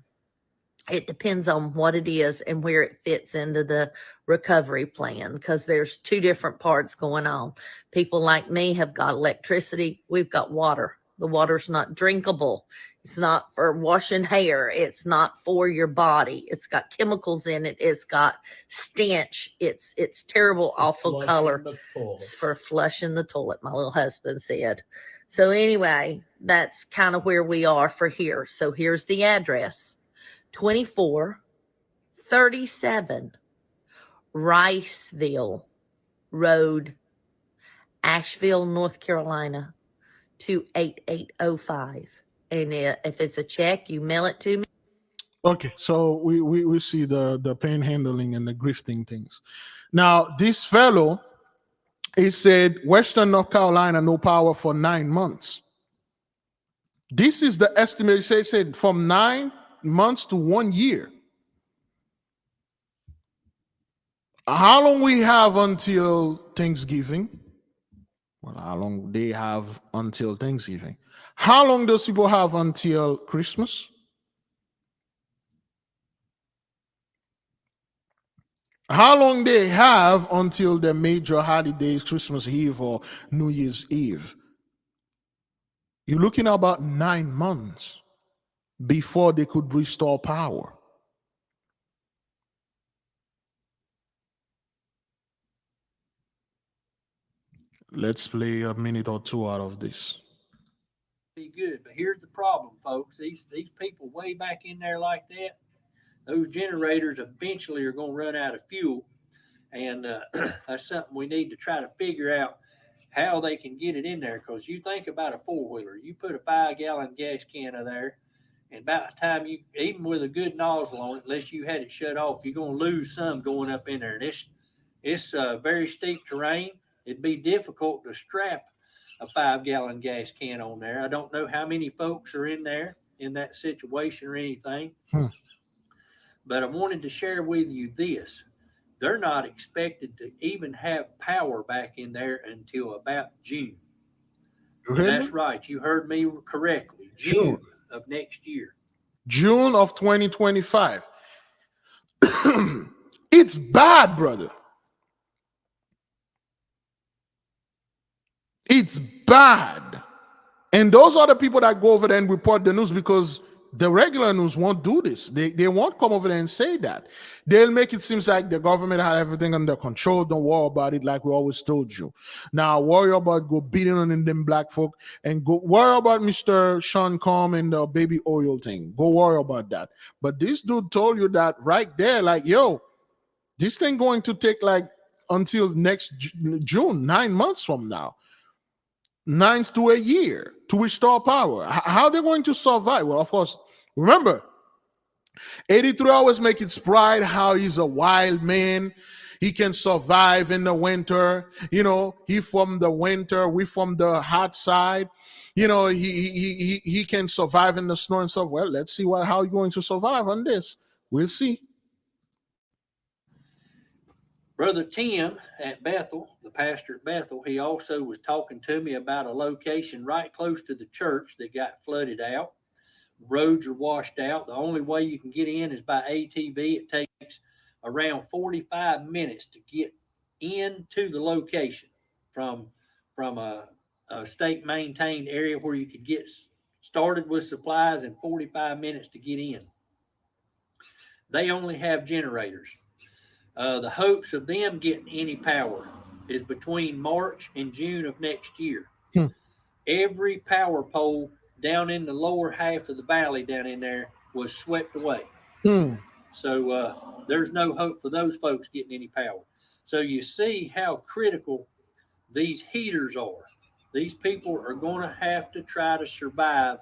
It depends on what it is and where it fits into the recovery plan because there's two different parts going on. People like me have got electricity. We've got water. The water's not drinkable. It's not for washing hair. It's not for your body. It's got chemicals in it. It's got stench. It's terrible, awful color. It's for flushing the toilet, my little husband said. So anyway, that's kind of where we are for here. So here's the address. 2437 Riceville Road, Asheville, North Carolina, 28805. And if it's a check, you mail it to me. Okay, so we see the panhandling and the grifting things. Now, this fellow, he said, Western North Carolina, no power for 9 months. This is the estimate. He said from 9 months to 1 year. How long we have until Thanksgiving? Well, how long they have until Thanksgiving? How long those people have until Christmas? How long they have until the major holidays, Christmas Eve or New Year's Eve? You're looking at about 9 months before they could restore power. Let's play a minute or two out of this. Be good, but here's the problem, folks. These people way back in there like that, those generators eventually are going to run out of fuel, and that's something we need to try to figure out how they can get it in there. Because you think about a four-wheeler, you put a 5-gallon gas can in there, and about the time you, even with a good nozzle on it, unless you had it shut off, you're going to lose some going up in there. And it's very steep terrain. It'd be difficult to strap a 5-gallon gas can on there. I don't know how many folks are in there in that situation or anything. But I wanted to share with you this. They're not expected to even have power back in there until about June. And that's right. You heard me correctly. June of next year. June of 2025. It's bad, brother. It's bad. And those are the people that go over there and report the news, because the regular news won't do this. They won't come over there and say that. They'll make it seem like the government had everything under control. Don't worry about it, like we always told you. Now worry about go beating on them black folk, and go worry about Mr. Sean Combs and the baby oil thing. Go worry about that. But this dude told you that right there, like, yo, this thing going to take like until next June, 9 months from now. 9 to a year to restore power. How are they going to survive? Well, of course, remember, 83 always make it pride how he's a wild man. He can survive in the winter. You know, he from the winter, we from the hot side. You know, he can survive in the snow and stuff. Well, let's see how you're going to survive on this. We'll see. Brother Tim at Bethel, the pastor at Bethel, he also was talking to me about a location right close to the church that got flooded out. Roads are washed out. The only way you can get in is by ATV. It takes around 45 minutes to get into the location from a state maintained area where you could get started with supplies, and 45 minutes to get in. They only have generators. The hopes of them getting any power is between March and June of next year. Every power pole down in the lower half of the valley down in there was swept away. So there's no hope for those folks getting any power. So you see how critical these heaters are. These people are going to have to try to survive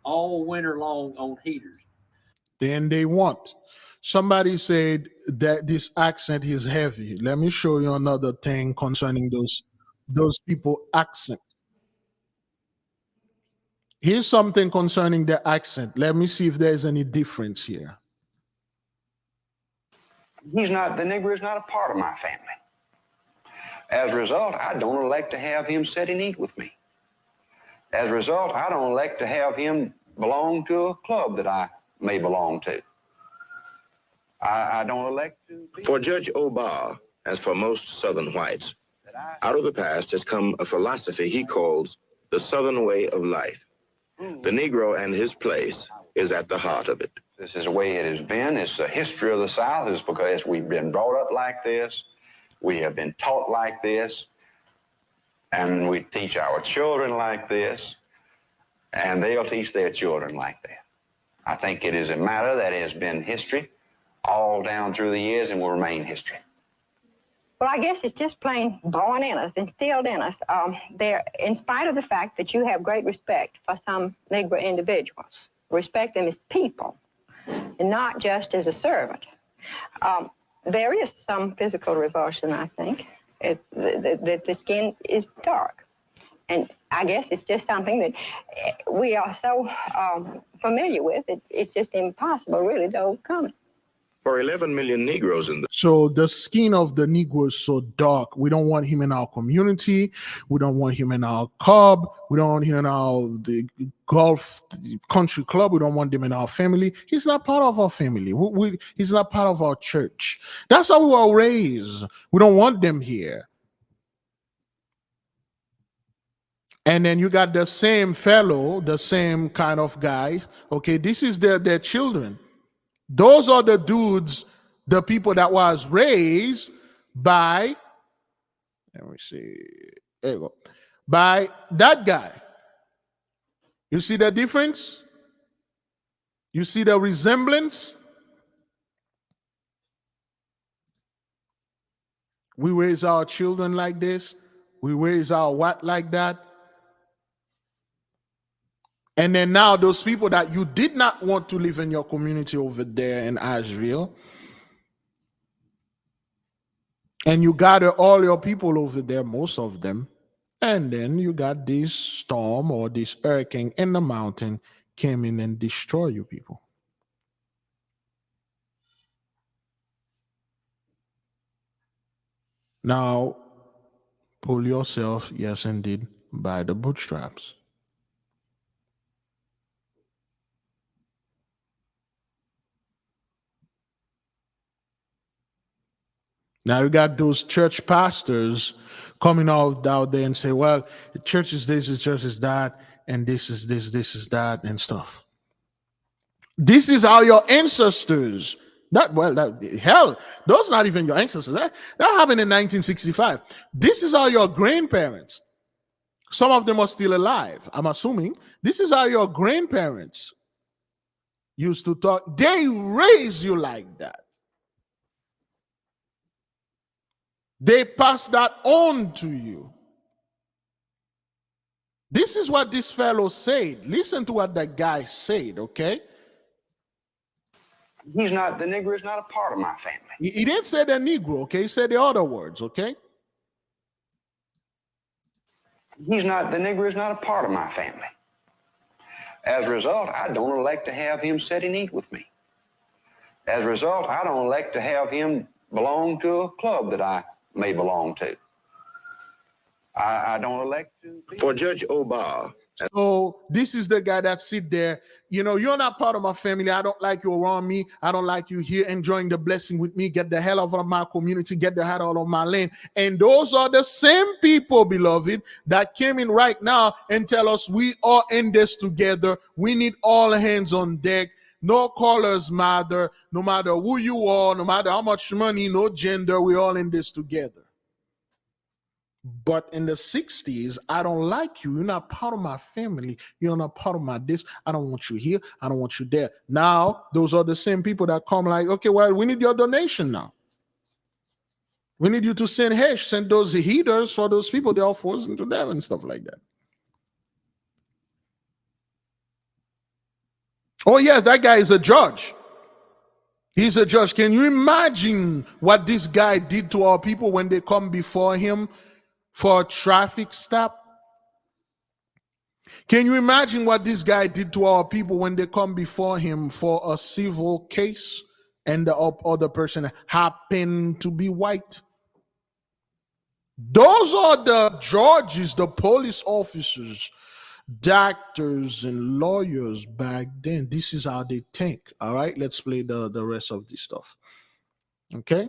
all winter long on heaters. Then they want. Somebody said that this accent is heavy. Let me show you another thing concerning those people accent. Here's something concerning their accent. Let me see if there's any difference here. The Negro is not a part of my family. As a result, I don't elect to have him sit and eat with me. As a result, I don't elect to have him belong to a club that I may belong to. I don't elect to be. For Judge Obar, as for most Southern whites, out of the past has come a philosophy he calls the Southern way of life. The Negro and his place is at the heart of it. This is the way it has been. It's the history of the South. It's because we've been brought up like this. We have been taught like this. And we teach our children like this. And they'll teach their children like that. I think it is a matter that has been history all down through the years and will remain history. Well, I guess it's just plain born in us, instilled in us. In spite of the fact that you have great respect for some Negro individuals, respect them as people and not just as a servant. There is some physical revulsion, I think, that the skin is dark. And I guess it's just something that we are so familiar with, it's just impossible really to overcome it. For 11 million Negroes in the... So the skin of the Negro is so dark. We don't want him in our community. We don't want him in our club. We don't want him in the golf country club. We don't want him in our family. He's not part of our family. He's not part of our church. That's how we were raised. We don't want them here. And then you got the same fellow, the same kind of guy. Okay, this is their children. Those are the dudes, the people that was raised by, let me see, there you go, by that guy. You see the difference? You see the resemblance? We raise our children like this. We raise our what like that. And then now those people that you did not want to live in your community over there in Asheville, and you gather all your people over there, most of them, and then you got this storm or this hurricane in the mountain came in and destroy you people. Now, pull yourself, yes indeed, by the bootstraps. Now you got those church pastors coming out there and say, well, the church is this, the church is that, and this is this, this is that, and stuff. This is how your ancestors, hell, those not even your ancestors. That happened in 1965. This is how your grandparents, some of them are still alive, I'm assuming. This is how your grandparents used to talk. They raised you like that. They pass that on to you. This is what this fellow said. Listen to what that guy said, okay? The Negro is not a part of my family. He didn't say the Negro, okay? He said the other words, okay? The Negro is not a part of my family. As a result, I don't elect to have him sit and eat with me. As a result, I don't elect to have him belong to a club that I may belong to. I don't elect to be. For Judge Obar. So this is the guy that sit there. You know, you're not part of my family. I don't like you around me. I don't like you here enjoying the blessing with me. Get the hell out of my community. Get the hell out of my lane. And those are the same people, beloved, that came in right now and tell us we are in this together. We need all hands on deck. No colors matter. No matter who you are, no matter how much money, no gender, we're all in this together. But in the 60s, I don't like you. You're not part of my family. You're not part of my this. I don't want you here. I don't want you there. Now, those are the same people that come like, okay, well, we need your donation now. We need you to send those heaters for those people. They all forced into them and stuff like that. Oh, yes, that guy is a judge. He's a judge. Can you imagine what this guy did to our people when they come before him for a traffic stop? Can you imagine what this guy did to our people when they come before him for a civil case and the other person happened to be white? Those are the judges, the police officers doctors and lawyers back then. This is how they think. All right, let's play the rest of this stuff. Okay,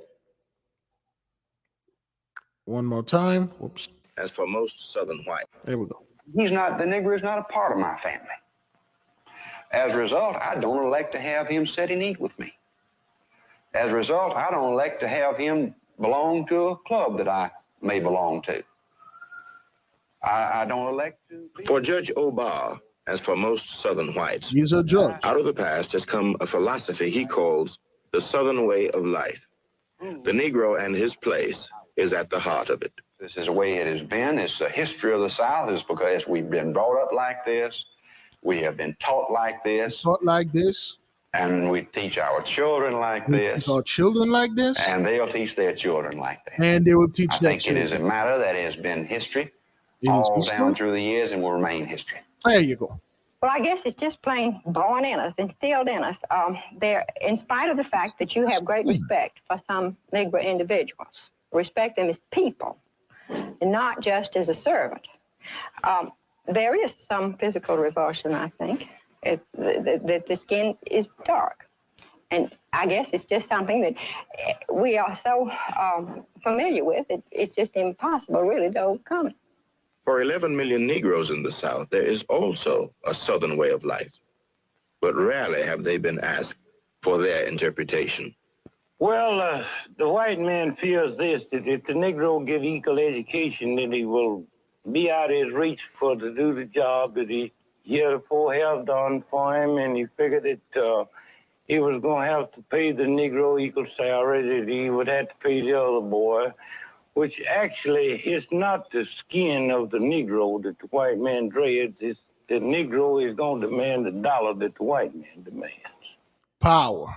one more time. Whoops. As for most Southern whites, there we go. The Negro is not a part of my family. As a result, I don't elect to have him sit and eat with me. As a result, I don't elect to have him belong to a club that I may belong to. I don't elect to be. For Judge Obar, as for most Southern whites, he's a judge. Out of the past has come a philosophy he calls the Southern way of life. The Negro and his place is at the heart of it. This is the way it has been. It's the history of the South. Is because we've been brought up like this. We have been taught like this. Taught like this. And we teach our children like this. Teach our children like this. And they'll teach their children like that. And they will teach I their think children. it is a matter that has been history It is all history? down through the years and will remain history. There you go. Well, I guess it's just plain born in us, instilled in us. There, in spite of the fact that you have great respect for some Negro individuals, respect them as people, and not just as a servant. There is some physical revulsion, I think, that the skin is dark. And I guess it's just something that we are so familiar with, it's just impossible really to overcome it. For 11 million Negroes in the South, there is also a Southern way of life. But rarely have they been asked for their interpretation. Well, the white man fears this, that if the Negro get equal education, then he will be out of his reach to do the job that he heretofore have done for him, and he figured that he was going to have to pay the Negro equal salary that he would have to pay the other boy, which actually is not the skin of the Negro that the white man dreads. It's the Negro is going to demand the dollar that the white man demands. Power.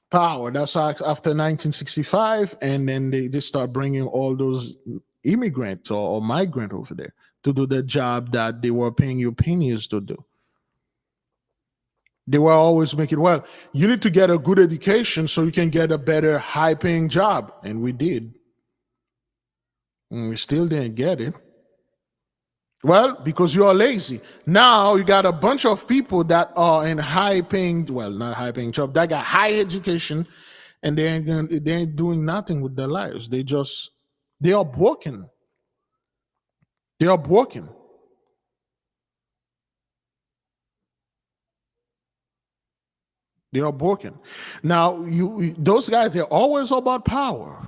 That's after 1965, and then they start bringing all those immigrants or migrant over there to do the job that they were paying you pennies to do. They were always making, well, you need to get a good education so you can get a better high-paying job. And we did. And we still didn't get it. Well, because you are lazy. Now you got a bunch of people that are in high-paying, well, not high-paying job, that got high education, and they ain't doing nothing with their lives. They are broken. They are broken. They are broken. Now, those guys, they're always about power.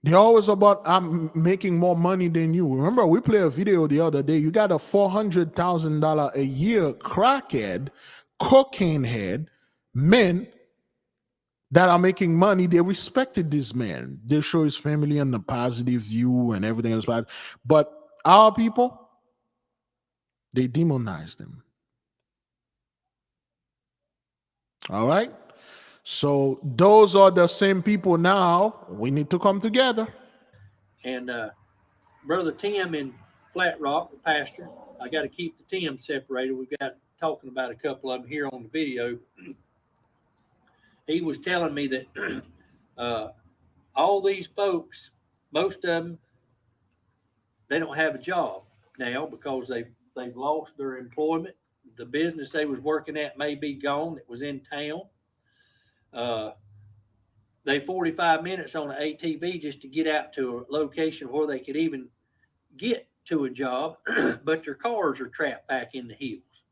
They're always about, I'm making more money than you. Remember, we played a video the other day. You got a $400,000 a year crackhead, cocaine head, men that are making money. They respected this man. They show his family and the positive view and everything else. But our people, they demonize them. All right. So those are the same people now. We need to come together. And Brother Tim in Flat Rock, the pastor, I got to keep the Tim separated. We've got talking about a couple of them here on the video. He was telling me that all these folks, most of them, they don't have a job now because they've lost their employment. The business they was working at may be gone. It was in town. They 45 minutes on an ATV just to get out to a location where they could even get to a job, but their cars are trapped back in the hills.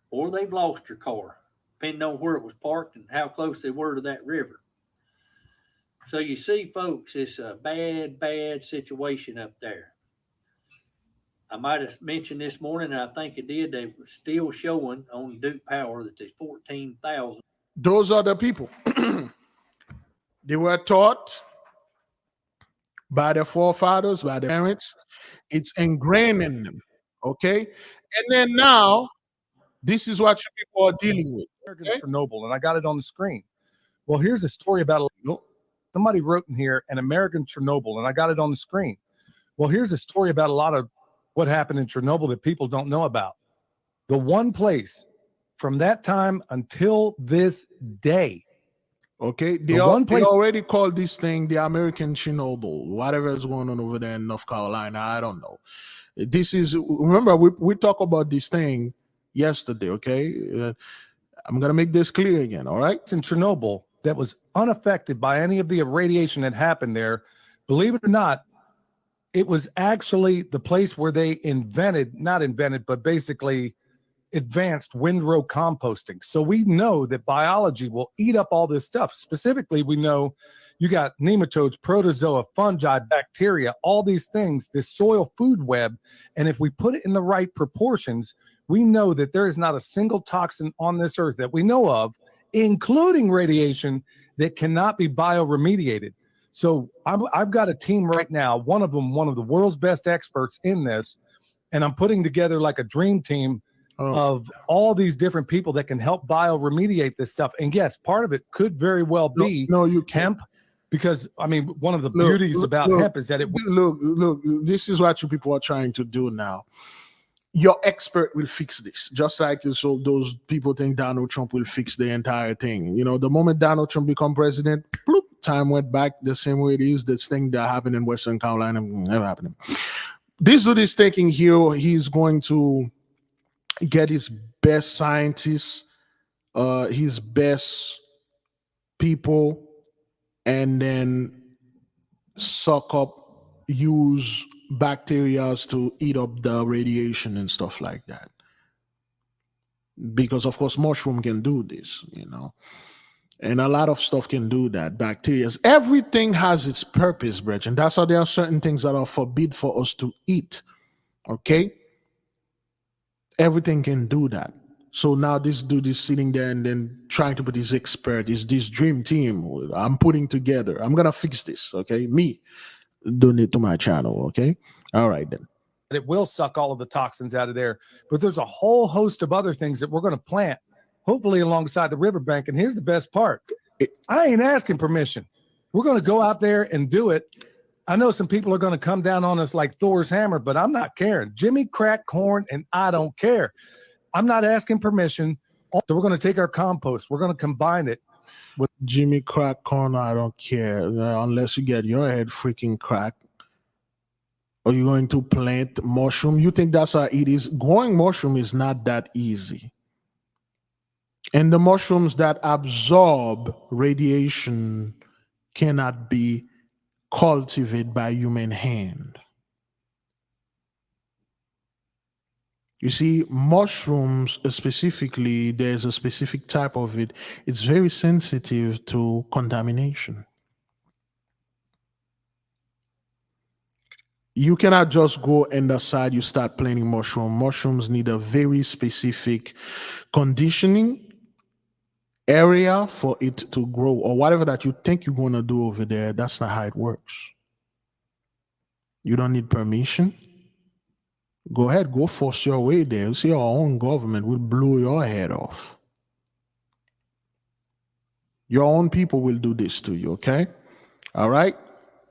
Or they've lost their car, depending on where it was parked and how close they were to that river. So you see, folks, it's a bad, bad situation up there. I might have mentioned this morning, and I think it did, they were still showing on Duke Power that there's 14,000. Those are the people. They were taught by their forefathers, by their parents. It's ingrained in them, okay? And then now, this is what you people are dealing with. Okay? Chernobyl, and I got it on the screen. Well, here's a story about somebody wrote in here, an American Chernobyl, and I got it on the screen. Well, here's a story about a lot of what happened in Chernobyl that people don't know about. The one place from that time until this day Okay, The one they place already called this thing the American Chernobyl. Whatever is going on over there in North Carolina, I don't know. This is, remember, we talked about this thing yesterday. Okay, I'm gonna make this clear again. All right, in Chernobyl that was unaffected by any of the irradiation that happened there, believe it or not, it was actually the place where they not invented, but basically advanced windrow composting. So we know that biology will eat up all this stuff. Specifically, we know you got nematodes, protozoa, fungi, bacteria, all these things, this soil food web. And if we put it in the right proportions, we know that there is not a single toxin on this earth that we know of, including radiation, that cannot be bioremediated. So I've got a team right now, one of the world's best experts in this, and I'm putting together like a dream team of all these different people that can help bioremediate this stuff. And yes, part of it could very well be hemp, because I mean, one of the beauties about hemp is that it look, this is what you people are trying to do now. Your expert will fix this, just like so those people think Donald Trump will fix the entire thing. You know, the moment Donald Trump become president, bloop, time went back the same way it is. This thing that happened in Western Carolina never happened. This dude is thinking here he's going to get his best scientists, his best people, and then suck up, use bacteria to eat up the radiation and stuff like that. Because of course, mushroom can do this, you know, and a lot of stuff can do that. Bacteria, everything has its purpose, Bridge, and that's how there are certain things that are forbid for us to eat. Okay. Everything can do that. So now this dude is sitting there and then trying to put his expert, this dream team I'm putting together. I'm gonna fix this, okay? Me, donate to my channel, okay? All right then. it will suck all of the toxins out of there. But there's a whole host of other things that we're going to plant, hopefully alongside the riverbank. And here's the best part. I ain't asking permission. We're going to go out there and do it. I know some people are going to come down on us like Thor's hammer, but I'm not caring. Jimmy cracked corn, and I don't care. I'm not asking permission. So we're going to take our compost. We're going to combine it with Jimmy crack corn. I don't care unless you get your head freaking cracked. Are you going to plant mushroom? You think that's how it is? Growing mushroom is not that easy. And the mushrooms that absorb radiation cannot be cultivated by human hand. You see, mushrooms specifically, there's a specific type of it. It's very sensitive to contamination. You cannot just go and decide you start planting mushroom. Mushrooms need a very specific conditioning area for it to grow, or whatever that you think you're going to do over there. That's not how it works. You don't need permission. Go ahead, go force your way there. You see, our own government will blow your head off. Your own people will do this to you, okay? All right?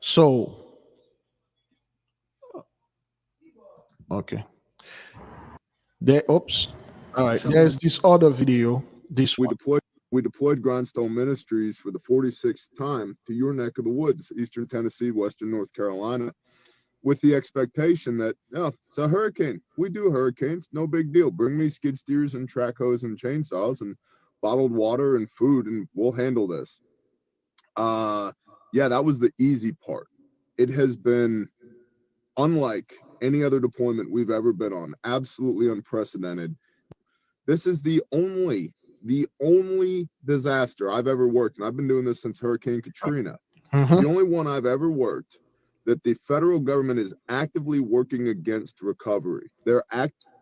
So, okay. There, oops. All right, there's this other video. We deployed Grindstone Ministries for the 46th time to your neck of the woods, Eastern Tennessee, Western North Carolina, with the expectation that, yeah, it's a hurricane. We do hurricanes, no big deal. Bring me skid steers and track hose and chainsaws and bottled water and food, and we'll handle this. Yeah, that was the easy part. It has been unlike any other deployment we've ever been on, absolutely unprecedented. This is the only disaster I've ever worked, and I've been doing this since Hurricane Katrina. The only one I've ever worked that the federal government is actively working against recovery.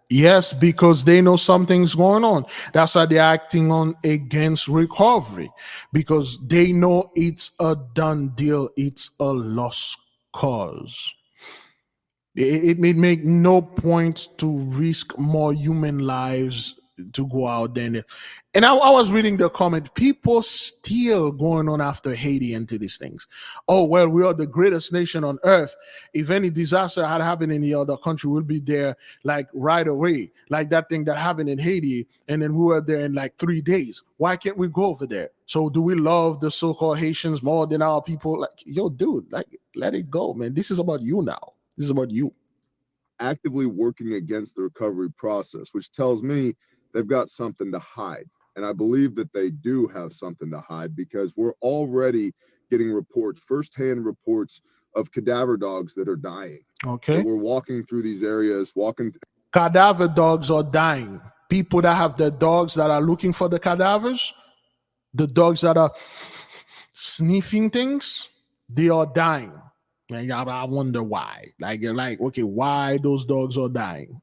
Yes, because they know something's going on. That's why they're acting on against recovery, because they know it's a done deal. It's a lost cause. It may make no point to risk more human lives to go out there. And I was reading the comment, people still going on after Haiti into these things. Oh, well, we are the greatest nation on earth. If any disaster had happened in the other country, we'll be there like right away. Like that thing that happened in Haiti, and then we were there in like 3 days. Why can't we go over there? So do we love the so-called Haitians more than our people? Like, yo, dude, like, let it go, man. This is about you now. This is about you. Actively working against the recovery process, which tells me they've got something to hide. And I believe that they do have something to hide, because we're already getting reports, firsthand reports of cadaver dogs that are dying. Okay. So we're walking through these areas, Cadaver dogs are dying. People that have the dogs that are looking for the cadavers, the dogs that are sniffing things, they are dying. And I wonder why. Like, okay, why those dogs are dying?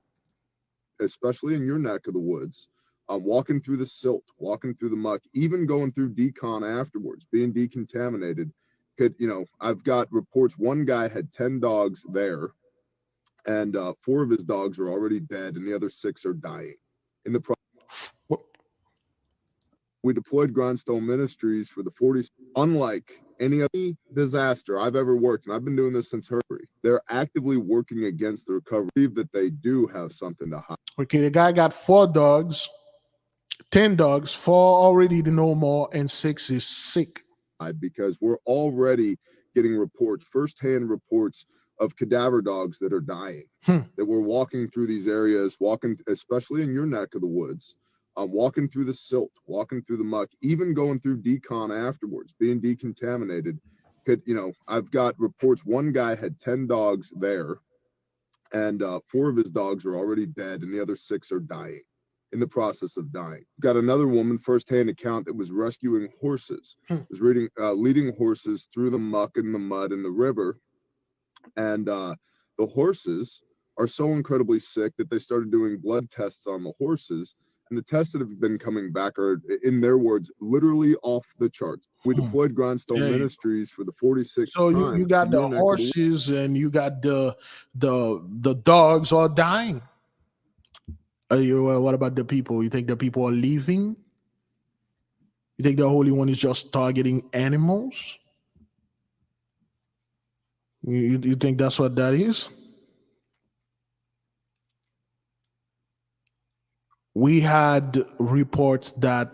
Especially in your neck of the woods, walking through the silt, walking through the muck, even going through decon afterwards, being decontaminated. I've got reports. One guy had 10 dogs there, and 4 of his dogs are already dead, and the other 6 are dying. In the we deployed Grindstone Ministries for the 40s. Unlike any other disaster I've ever worked, and I've been doing this since Hurry, they're actively working against the recovery. I believe that they do have something to hide. Okay, the guy got 4 dogs, 10 dogs, 4 already no more, and 6 is sick. Because we're already getting reports, firsthand reports of cadaver dogs that are dying. That we're walking through these areas, especially in your neck of the woods, walking through the silt, walking through the muck, even going through decon afterwards, being decontaminated. I've got reports. One guy had 10 dogs there, and 4 of his dogs are already dead, and the other 6 are dying, in the process of dying. Got another woman, firsthand account, that was rescuing horses, was leading horses through the muck and the mud and the river, and the horses are so incredibly sick that they started doing blood tests on the horses, and the tests that have been coming back are, in their words, literally off the charts. We deployed Grindstone Ministries for the 46th So time. you got the horses and you got the dogs are dying. What about the people? You think the people are leaving? You think the Holy One is just targeting animals? You think that's what that is? We had reports that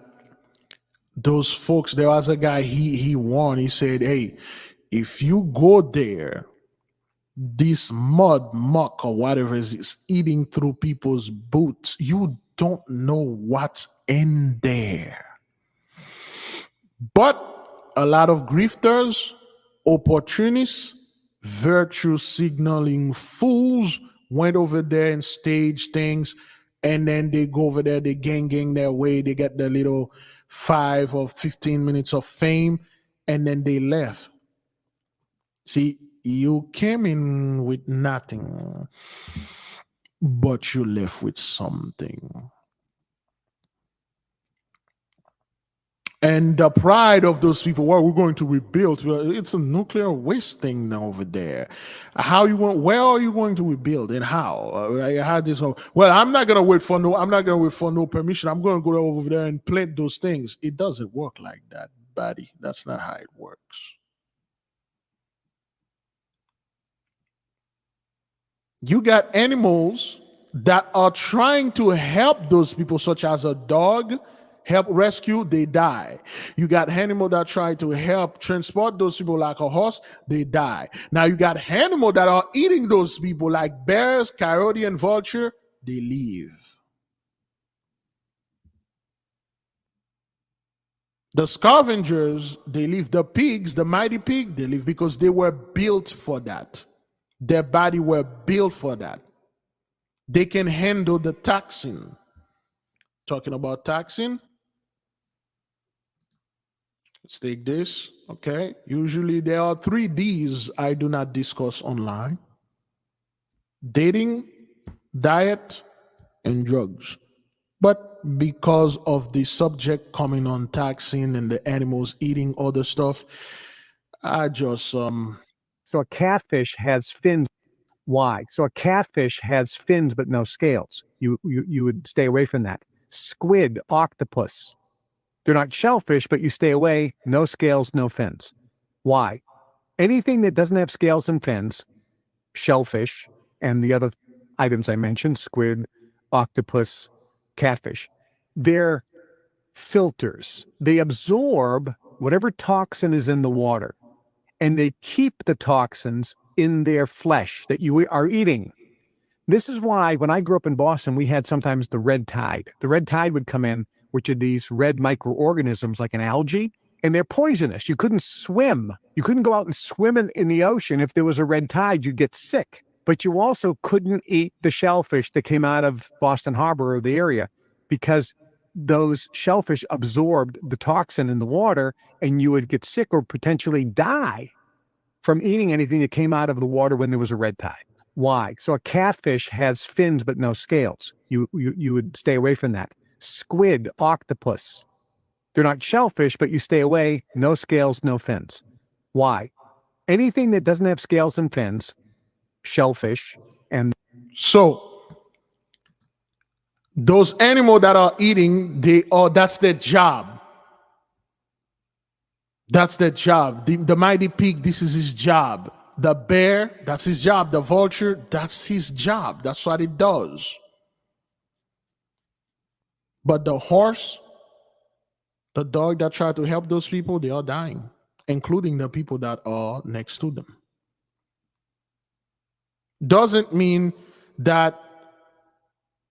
those folks, there was a guy, he warned, he said, hey, if you go there, this mud, muck, or whatever is eating through people's boots, you don't know what's in there. But a lot of grifters, opportunists, virtue signaling fools went over there and staged things, and then they go over there, they gang their way, they get their little 5 or 15 minutes of fame, and then they left. See, you came in with nothing, but you left with something. And the pride of those people, well, we're going to rebuild. Well, it's a nuclear waste thing now over there. Where are you going to rebuild and how? I had this. Well, I'm not gonna wait for no permission. I'm gonna go over there and plant those things. It doesn't work like that, buddy. That's not how it works. You got animals that are trying to help those people, such as a dog, help rescue, they die. You got animals that try to help transport those people, like a horse, they die. Now you got animals that are eating those people, like bears, coyote, and vulture, they leave. The scavengers, they leave. The pigs, the mighty pig, they leave because they were built for that. Their body were built for that. They can handle the toxin. Talking about toxin, let's take this, okay? Usually there are 3 Ds I do not discuss online: dating, diet, and drugs. But because of the subject coming on toxin and the animals eating other stuff, I just So a catfish has fins. Why? So a catfish has fins but no scales. You would stay away from that. Squid, octopus. They're not shellfish, but you stay away. No scales, no fins. Why? Anything that doesn't have scales and fins, shellfish, and the other items I mentioned, squid, octopus, catfish, they're filters. They absorb whatever toxin is in the water, and they keep the toxins in their flesh that you are eating. This is why when I grew up in Boston, we had sometimes the red tide. The red tide would come in, which are these red microorganisms like an algae, and they're poisonous. You couldn't swim. You couldn't go out and swim in the ocean. If there was a red tide, you'd get sick. But you also couldn't eat the shellfish that came out of Boston Harbor or the area, because those shellfish absorbed the toxin in the water, and you would get sick or potentially die from eating anything that came out of the water when there was a red tide. Why? So a catfish has fins but no scales. You would stay away from that. Squid, octopus. They're not shellfish, but you stay away. No scales, no fins. Why? Anything that doesn't have scales and fins, shellfish, and so those animals that are eating, that's their job. That's their job. The mighty pig, this is his job. The bear, that's his job. The vulture, that's his job. That's what it does. But the horse, the dog that tried to help those people, they are dying, including the people that are next to them. Doesn't mean that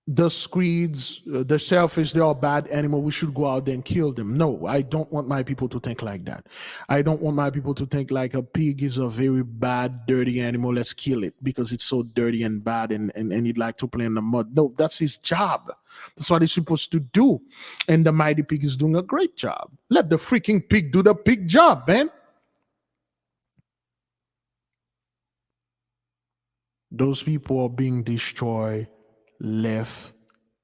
the squids, the shellfish, they are bad animals. We should go out there and kill them. No, I don't want my people to think like that. I don't want my people to think like a pig is a very bad, dirty animal. Let's kill it because it's so dirty and bad and he'd like to play in the mud. No, that's his job. That's what he's supposed to do. And the mighty pig is doing a great job. Let the freaking pig do the pig job, man. Those people are being destroyed left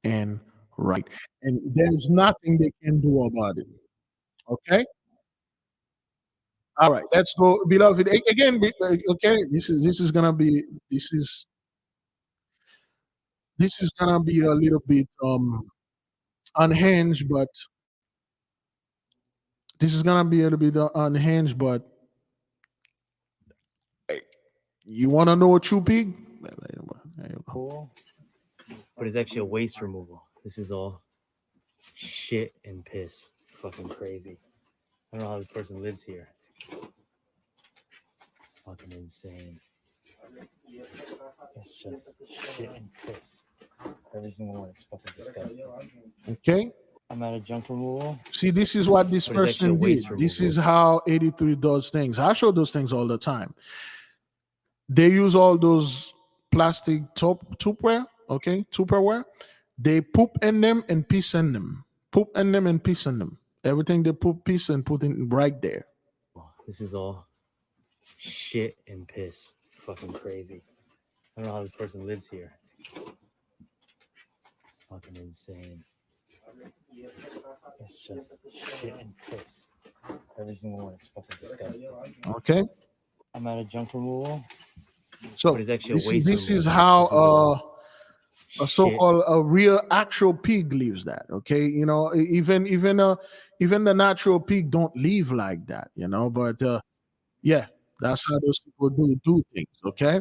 and right, and there's nothing they can do about it. Okay, all right, let's go, beloved. Again, okay, this is gonna be a little bit unhinged, but this is gonna be a little bit unhinged, but you want to know a true pig? Cool. But it's actually a waste removal. This is all shit and piss. Fucking crazy. I don't know how this person lives here. It's fucking insane. It's just shit and piss. Every single one. It's fucking disgusting. Okay. I'm out of junk removal. See, this is what this person did. This is how 83 does things. I show those things all the time. They use all those plastic Tupperware, okay, Tupperware. They poop in them and piss in them. Poop in them and piss in them. Everything they poop, piss, and put in right there. This is all shit and piss. Fucking crazy. I don't know how this person lives here. It's fucking insane. It's just shit and piss. Every single one. It's fucking disgusting. Okay. I'm out of junk removal. So this is how a so-called a real actual pig leaves that. Okay, you know, even the natural pig don't leave like that. You know, but yeah, that's how those people do things. Okay,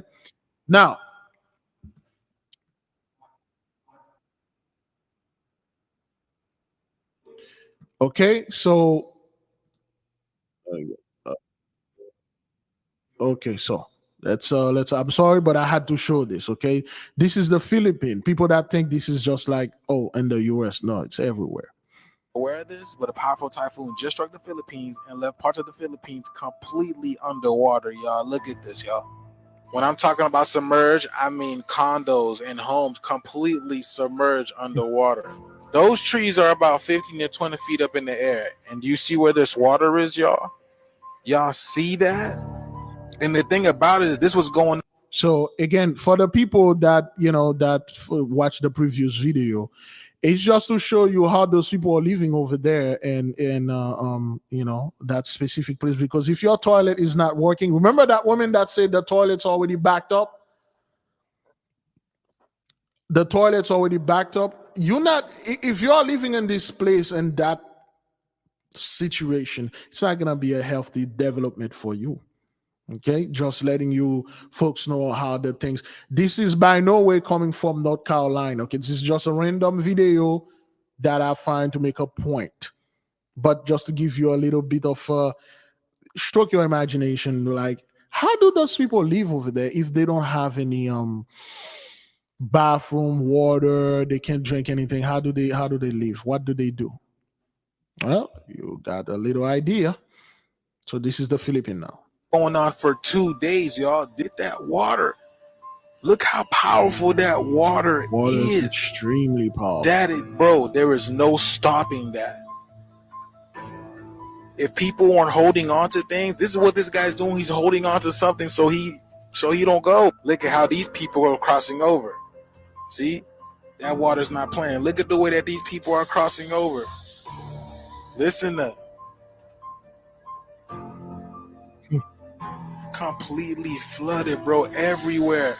now. Okay, so okay, so let's I'm sorry, but I had to show this. Okay, this is the Philippines. People that think this is just like, oh, in the US. No, it's everywhere. Aware of this, but a powerful typhoon just struck the Philippines and left parts of the Philippines completely underwater. Y'all, look at this, y'all. When I'm talking about submerged, I mean condos and homes completely submerged underwater. Those trees are about 15 to 20 feet up in the air. And do you see where this water is, y'all? Y'all see that? And the thing about it is this was going on. So again, for the people that, you know, that watch the previous video, it's just to show you how those people are living over there and you know, that specific place. Because if your toilet is not working, remember that woman that said the toilet's already backed up? The toilet's already backed up. you're not, if you're living in this place and that situation, it's not gonna be a healthy development for you. Okay, just letting you folks know how the things. This is by no way coming from North Carolina. Okay, this is just a random video that I find to make a point, but just to give you a little bit of stroke your imagination. Like, how do those people live over there if they don't have any bathroom, water, they can't drink anything? How do they live? What do they do? Well, you got a little idea. So this is the Philippines now. Going on for 2 days, y'all. Did that water. Look how powerful that water is. Extremely powerful. Bro, there is no stopping that. If people aren't holding on to things, this is what this guy's doing. He's holding on to something so he don't go. Look at how these people are crossing over. See? That water's not playing. Look at the way that these people are crossing over. Listen to completely flooded, bro, everywhere.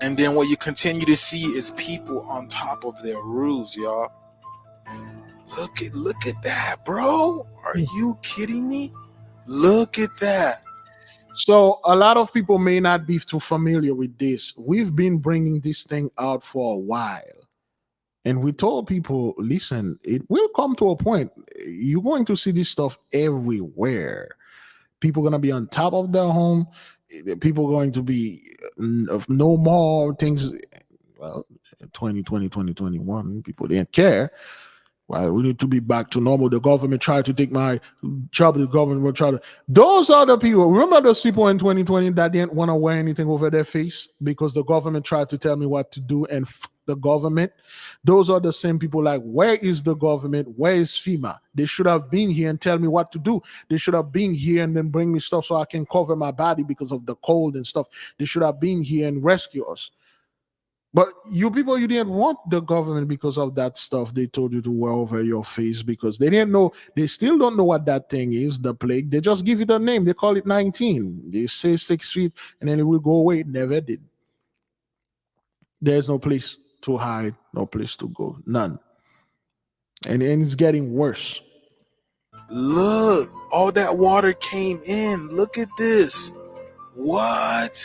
And then what you continue to see is people on top of their roofs, y'all. Look at that, bro. Are you kidding me? Look at that. So a lot of people may not be too familiar with this. We've been bringing this thing out for a while. And we told people, listen, it will come to a point. You're going to see this stuff everywhere. People are going to be on top of their home. People are going to be no more things. Well, 2020, 2021, people didn't care. Well, we need to be back to normal. The government tried to take my job. The government will try to. Those are the people. Remember those people in 2020 that didn't want to wear anything over their face because the government tried to tell me what to do and the government. Those are the same people like, where is the government? Where is FEMA? They should have been here and tell me what to do. They should have been here and then bring me stuff so I can cover my body because of the cold and stuff. They should have been here and rescue us. But you people, you didn't want the government because of that stuff they told you to wear over your face because they didn't know, they still don't know what that thing is, the plague. They just give it a name. They call it 19. They say 6 feet and then it will go away. It never did. There's no place to hide, no place to go, none. And it's getting worse. Look, all that water came in. Look at this. What?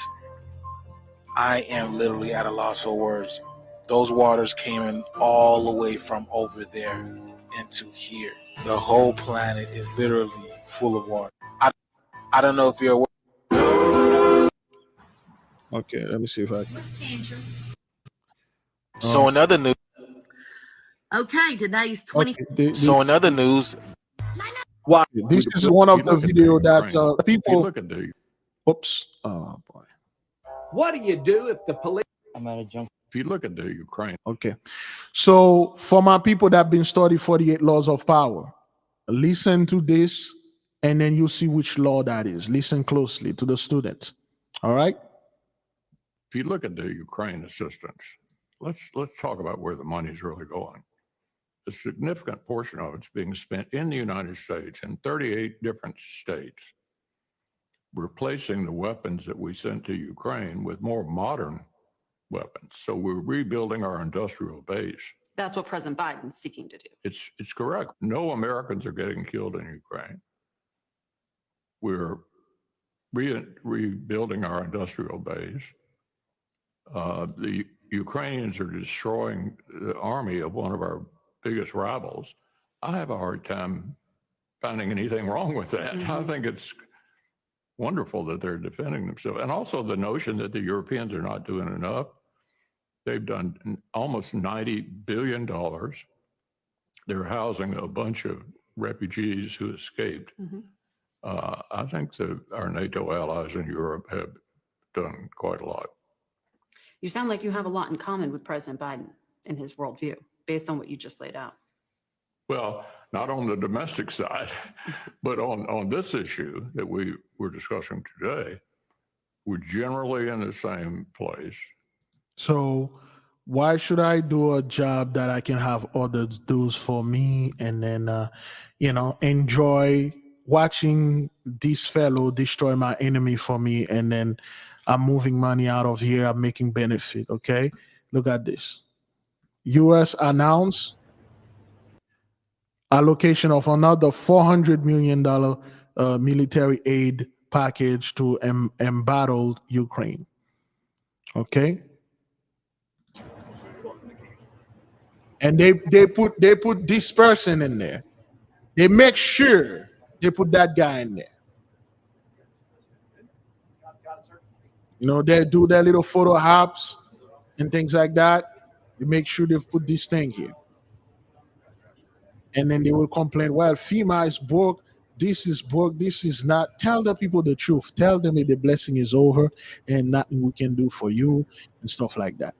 I am literally at a loss for words. Those waters came in all the way from over there into here. The whole planet is literally full of water. I don't know if you're aware. Okay, let me see if I can. So in other news. Okay, today's 20. So in other news. This is one of the video that people. Look at the. Oops. Oh boy. What do you do if the police? I'm out of junk. If you look at the Ukraine. Okay. So for my people that have been studying 48 laws of power, listen to this and then you see which law that is. Listen closely to the students. All right. If you look at the Ukraine assistance, let's talk about where the money is really going. A significant portion of it's being spent in the United States in 38 different states, replacing the weapons that we sent to Ukraine with more modern weapons. So we're rebuilding our industrial base. That's what President Biden's seeking to do. It's correct. No Americans are getting killed in Ukraine. We're rebuilding our industrial base. The Ukrainians are destroying the army of one of our biggest rivals. I have a hard time finding anything wrong with that. I think it's wonderful that they're defending themselves. And also the notion that the Europeans are not doing enough. They've done almost $90 billion. They're housing a bunch of refugees who escaped. I think that our NATO allies in Europe have done quite a lot. You sound like you have a lot in common with President Biden and his worldview, based on what you just laid out. Well, not on the domestic side, but on this issue that we were discussing today, we're generally in the same place. So why should I do a job that I can have others do for me and then, enjoy watching this fellow destroy my enemy for me, and then I'm moving money out of here, I'm making benefit, okay? Look at this. U.S. announced allocation of another $400 million military aid package to embattled Ukraine. Okay. And they put this person in there. They make sure they put that guy in there. You know, they do their little photo ops and things like that. They make sure they've put this thing here. And then they will complain, well, FEMA is broke. This is broke. This is not. Tell the people the truth. Tell them that the blessing is over and nothing we can do for you and stuff like that.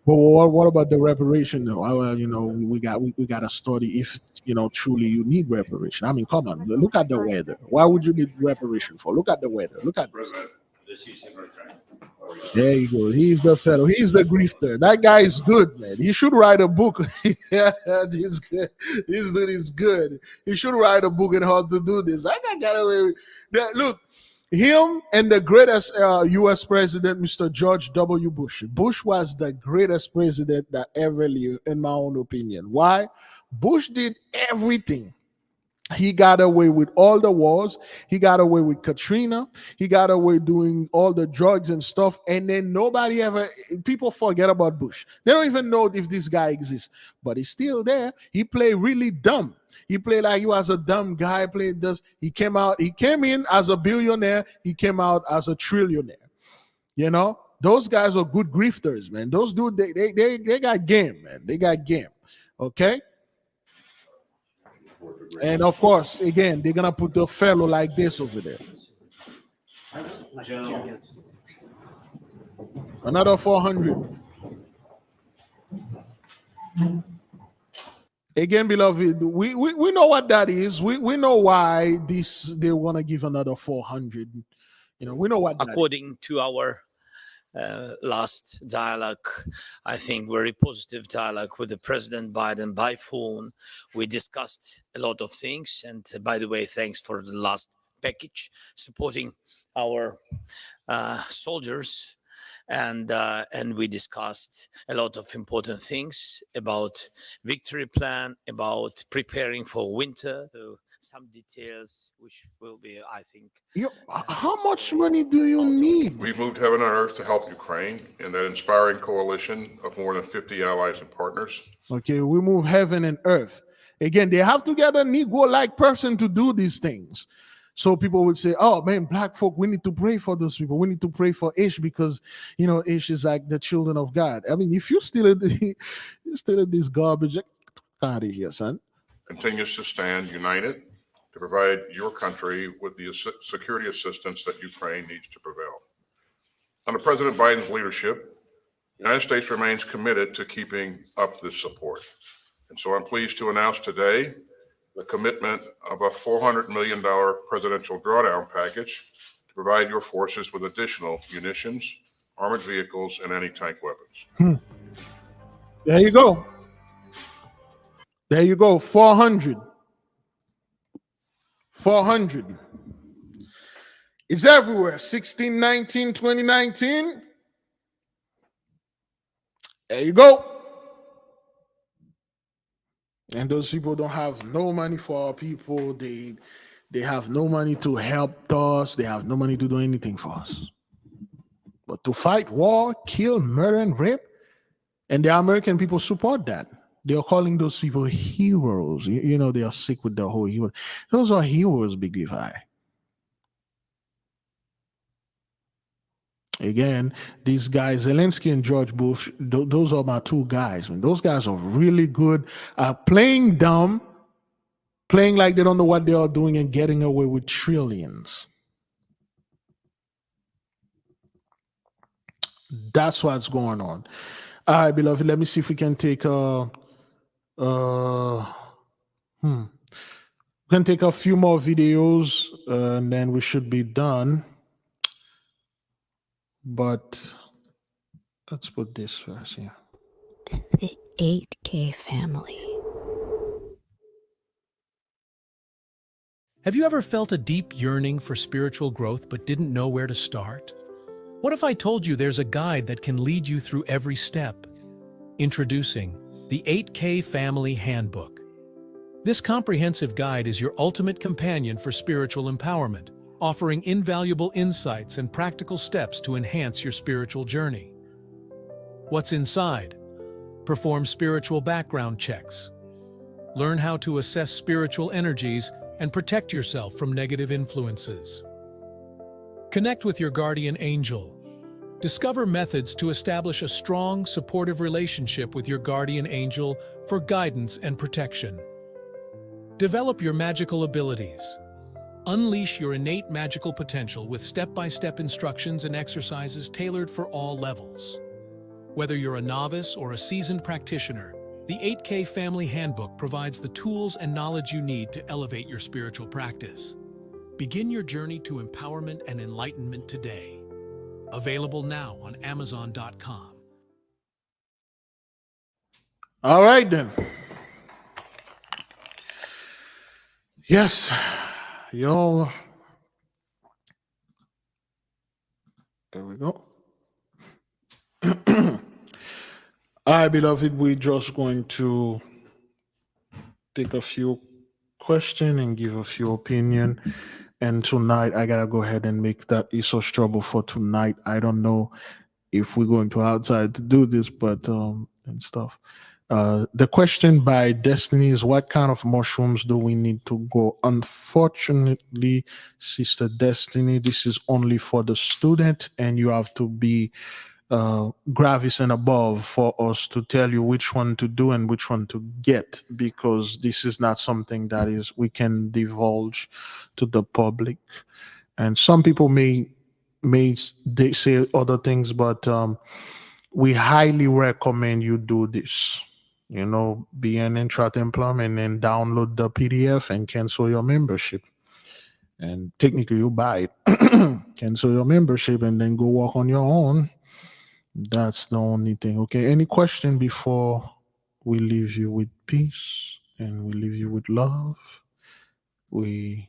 But what about the reparation though? Well, you know, we got to study if, you know, truly you need reparation. I mean, come on, look at the weather. Why would you need reparation for? Look at the weather. Look at this. There you go. He's the fellow. He's the grifter. That guy is good, man. He should write a book. Yeah, he's good. This dude is good. He should write a book on how to do this. That guy got away with that. Look, him and the greatest U.S. president, Mr. George W. Bush. Bush was the greatest president that ever lived, in my own opinion. Why? Bush did everything. He got away with all the wars. He got away with Katrina. He got away doing all the drugs and stuff. And then people forget about Bush. They don't even know if this guy exists, but he's still there. He played really dumb. He played like he was a dumb guy. He came in as a billionaire. He came out as a trillionaire. You know, those guys are good grifters, man. Those dudes, they got game, man. They got game. Okay. And of course, again, they're gonna put the fellow like this over there. Another 400. Again, beloved, we know what that is. We know why they want to give another 400. You know, we know what. According to our last dialogue, I think very positive dialogue with the President Biden by phone. We discussed a lot of things. And by the way, thanks for the last package supporting our soldiers. And we discussed a lot of important things about victory plan, about preparing for winter. So some details which will be, I think. How much money do you need? We've moved heaven and earth to help Ukraine in that inspiring coalition of more than 50 allies and partners. Okay, we move heaven and earth. Again, they have to get a Negro-like person to do these things. So people would say, oh man, black folk, we need to pray for those people. We need to pray for Ish because, you know, Ish is like the children of God. I mean, if you're still this garbage, get out of here, son. Continues to stand united to provide your country with the security assistance that Ukraine needs to prevail. Under President Biden's leadership, the United States remains committed to keeping up this support. And so I'm pleased to announce today the commitment of a $400 million presidential drawdown package to provide your forces with additional munitions, armored vehicles, and anti-tank weapons. There you go. There you go. 400. 400. It's everywhere. 16, 19, 2019. There you go. And those people don't have no money for our people. They have no money to help us. They have no money to do anything for us. But to fight war, kill, murder, and rape, and the American people support that. They are calling those people heroes. You know, they are sick with the whole hero. Those are heroes, Big Levi. Again, these guys, Zelensky and George Bush, those are my two guys. Man. Those guys are really good at playing dumb, playing like they don't know what they are doing and getting away with trillions. That's what's going on. All right, beloved, let me see if we can take we can take a few more videos and then we should be done. But let's put this first here. The 8K family. Have you ever felt a deep yearning for spiritual growth but didn't know where to start? What if I told you there's a guide that can lead you through every step? Introducing the 8K Family Handbook. This comprehensive guide is your ultimate companion for spiritual empowerment, offering invaluable insights and practical steps to enhance your spiritual journey. What's inside? Perform spiritual background checks. Learn how to assess spiritual energies and protect yourself from negative influences. Connect with your guardian angel. Discover methods to establish a strong, supportive relationship with your guardian angel for guidance and protection. Develop your magical abilities. Unleash your innate magical potential with step-by-step instructions and exercises tailored for all levels. Whether you're a novice or a seasoned practitioner, the 8K Family Handbook provides the tools and knowledge you need to elevate your spiritual practice. Begin your journey to empowerment and enlightenment today. Available now on Amazon.com. All right, then. Yes, y'all. There we go. All right, beloved, we're just going to take a few questions and give a few opinions. And tonight, I gotta go ahead and make that Esau's Trouble for tonight. I don't know if we're going to outside to do this, but and stuff. The question by Destiny is, what kind of mushrooms do we need to go? Unfortunately, Sister Destiny, this is only for the student, and you have to be Gravis and above for us to tell you which one to do and which one to get, because this is not something that is we can divulge to the public. And some people may they say other things, but we highly recommend you do this. You know, be an Intratemplar and then download the PDF and cancel your membership. And technically you buy it, cancel your membership, and then go walk on your own. That's the only thing. Okay, any question before we leave you with peace and we leave you with love? We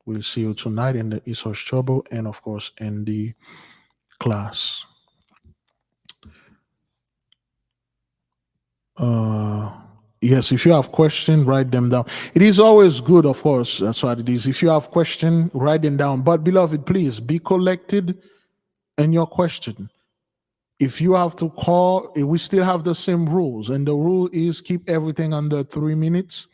will see you tonight in the Esau's Trouble and, of course, in the class. Yes, if you have questions, write them down. It is always good, of course, that's what it is. If you have questions, write them down. But, beloved, please be collected in your question. If you have to call, we still have the same rules, and the rule is keep everything under 3 minutes.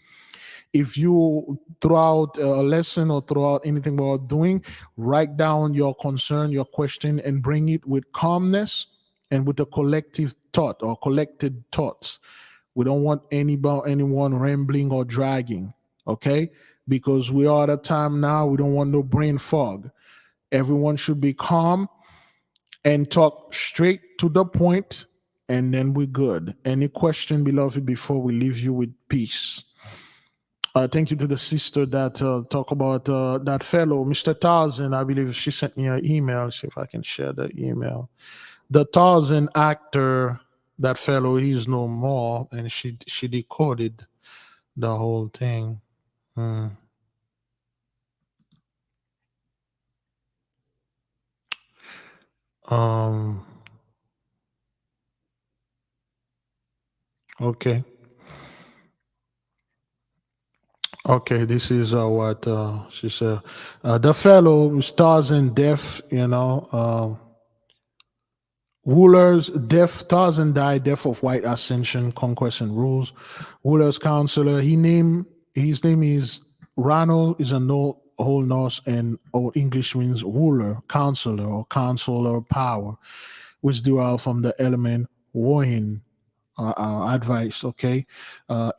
If you throughout a lesson or throughout anything we're doing, write down your concern, your question, and bring it with calmness and with a collective thought or collected thoughts. We don't want anyone rambling or dragging, okay? Because we are at a time now, we don't want no brain fog. Everyone should be calm and talk straight to the point, and then we're good. Any question, beloved, before we leave you with peace? Thank you to the sister that talk about that fellow, Mr. Tarzan. I believe she sent me an email. See if I can share the email. The Tarzan actor, that fellow, he's no more, and she decoded the whole thing. Okay. Okay, this is what she said. The fellow stars in death, you know, rulers, death, Tarzan died, death of white ascension, conquest and rules. Rulers counselor, his name is Ronald, is a whole Norse and Old English means ruler, counselor, or counselor power, which derive from the element wohin, advice, okay?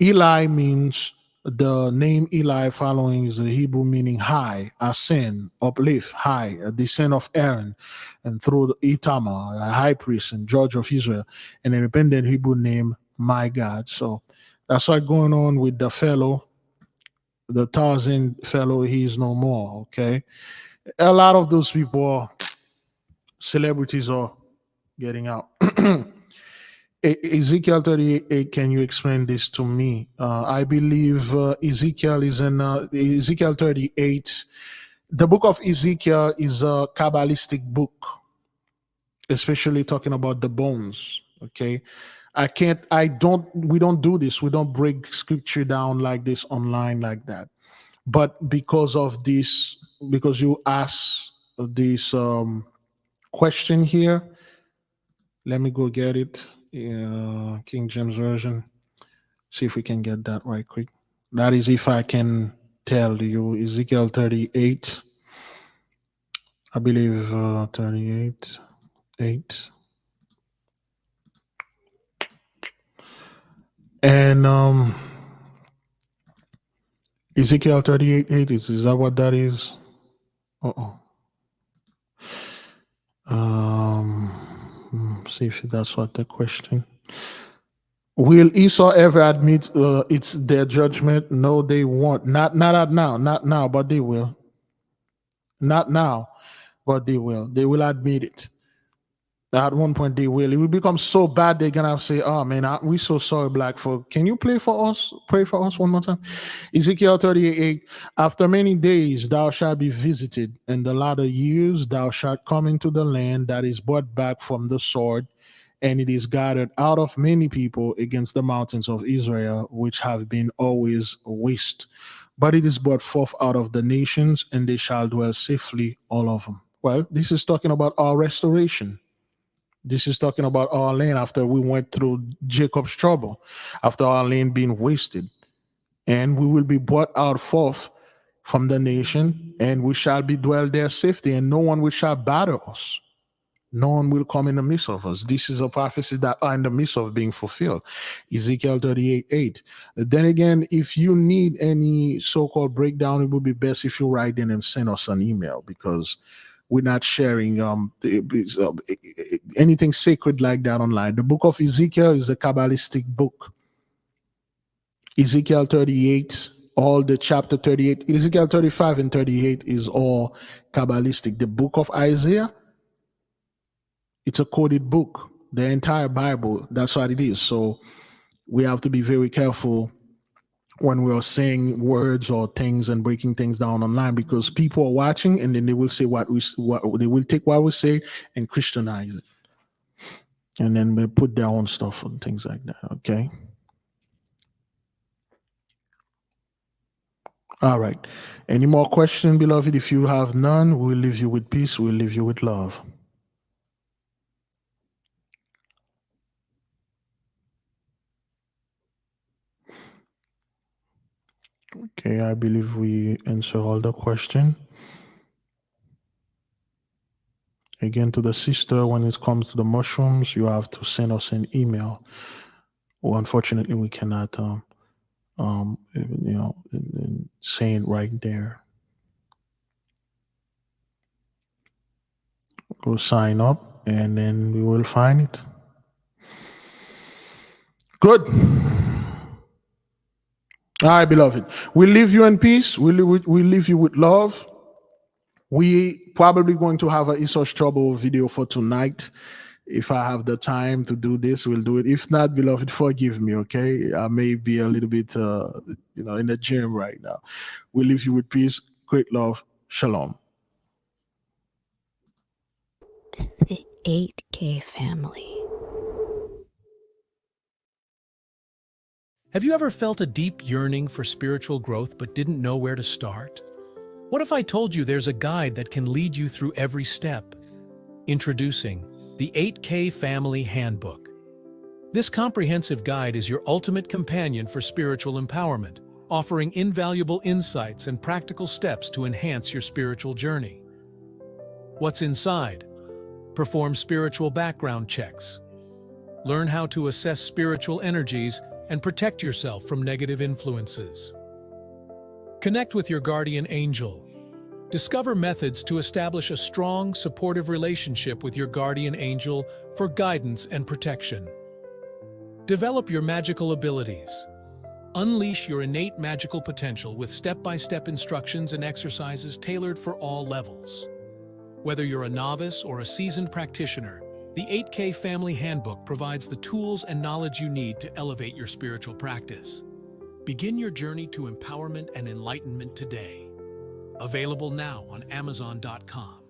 Eli means, the name Eli following is the Hebrew meaning high, ascend, uplift, high, a descent of Aaron, and through Itamar, a high priest and judge of Israel, an independent Hebrew name, my God. So that's what's going on with the fellow, the Tarzan fellow. He's no more, okay? A lot of those people, celebrities, are getting out. Ezekiel 38, can you explain this to me? I believe Ezekiel is in Ezekiel 38. The book of Ezekiel is a Kabbalistic book, especially talking about the bones, okay? we don't do this. We don't break scripture down like this online like that. But because of this, because you asked this question here, let me go get it. King James Version. See if we can get that right quick. That is if I can tell you Ezekiel 38. I believe 38, 8. And Ezekiel 38, 8, is that what that is? See if that's what the question. Will Esau ever admit it's their judgment? No, they won't. Not now, but they will. Not now, but they will. They will admit it. At one point, they will. It will become so bad they're gonna say, "Oh man, we so sorry, black folk. Can you pray for us one more time?" Ezekiel 38. After many days, thou shalt be visited. In the latter years, thou shalt come into the land that is brought back from the sword, and it is gathered out of many people against the mountains of Israel, which have been always waste. But it is brought forth out of the nations, and they shall dwell safely, all of them. Well, this is talking about our restoration. This is talking about our land after we went through Jacob's trouble, after our land being wasted. And we will be brought out forth from the nation, and we shall be dwell there safety, and no one will shall bother us. No one will come in the midst of us. This is a prophecy that are in the midst of being fulfilled. Ezekiel 38, 8. Then again, if you need any so-called breakdown, it would be best if you write in and send us an email, because we're not sharing anything sacred like that online. The book of Ezekiel is a Kabbalistic book. Ezekiel 38, all the chapter 38, Ezekiel 35 and 38 is all Kabbalistic. The book of Isaiah, it's a coded book. The entire Bible, that's what it is. So we have to be very careful when we are saying words or things and breaking things down online, because people are watching, and then they will say what they will take what we say and Christianize it, and then they put their own stuff and things like that. Okay. All right. Any more questions, beloved? If you have none, we'll leave you with peace. We'll leave you with love. Okay, I believe we answer all the questions. Again, to the sister, when it comes to the mushrooms, you have to send us an email. Well, unfortunately, we cannot, say it right there. Go sign up, and then we will find it. Good. All right, beloved. We leave you in peace. We leave you with love. We probably going to have an Esau's Trouble video for tonight. If I have the time to do this, we'll do it. If not, beloved, forgive me, okay? I may be a little bit, in the gym right now. We leave you with peace, great love. Shalom. The 8K family. Have you ever felt a deep yearning for spiritual growth but didn't know where to start? What if I told you there's a guide that can lead you through every step? Introducing the 8K Family Handbook. This comprehensive guide is your ultimate companion for spiritual empowerment, offering invaluable insights and practical steps to enhance your spiritual journey. What's inside? Perform spiritual background checks. Learn how to assess spiritual energies and protect yourself from negative influences. Connect with your guardian angel. Discover methods to establish a strong, supportive relationship with your guardian angel for guidance and protection. Develop your magical abilities. Unleash your innate magical potential with step-by-step instructions and exercises tailored for all levels. Whether you're a novice or a seasoned practitioner, the 8K Family Handbook provides the tools and knowledge you need to elevate your spiritual practice. Begin your journey to empowerment and enlightenment today. Available now on Amazon.com.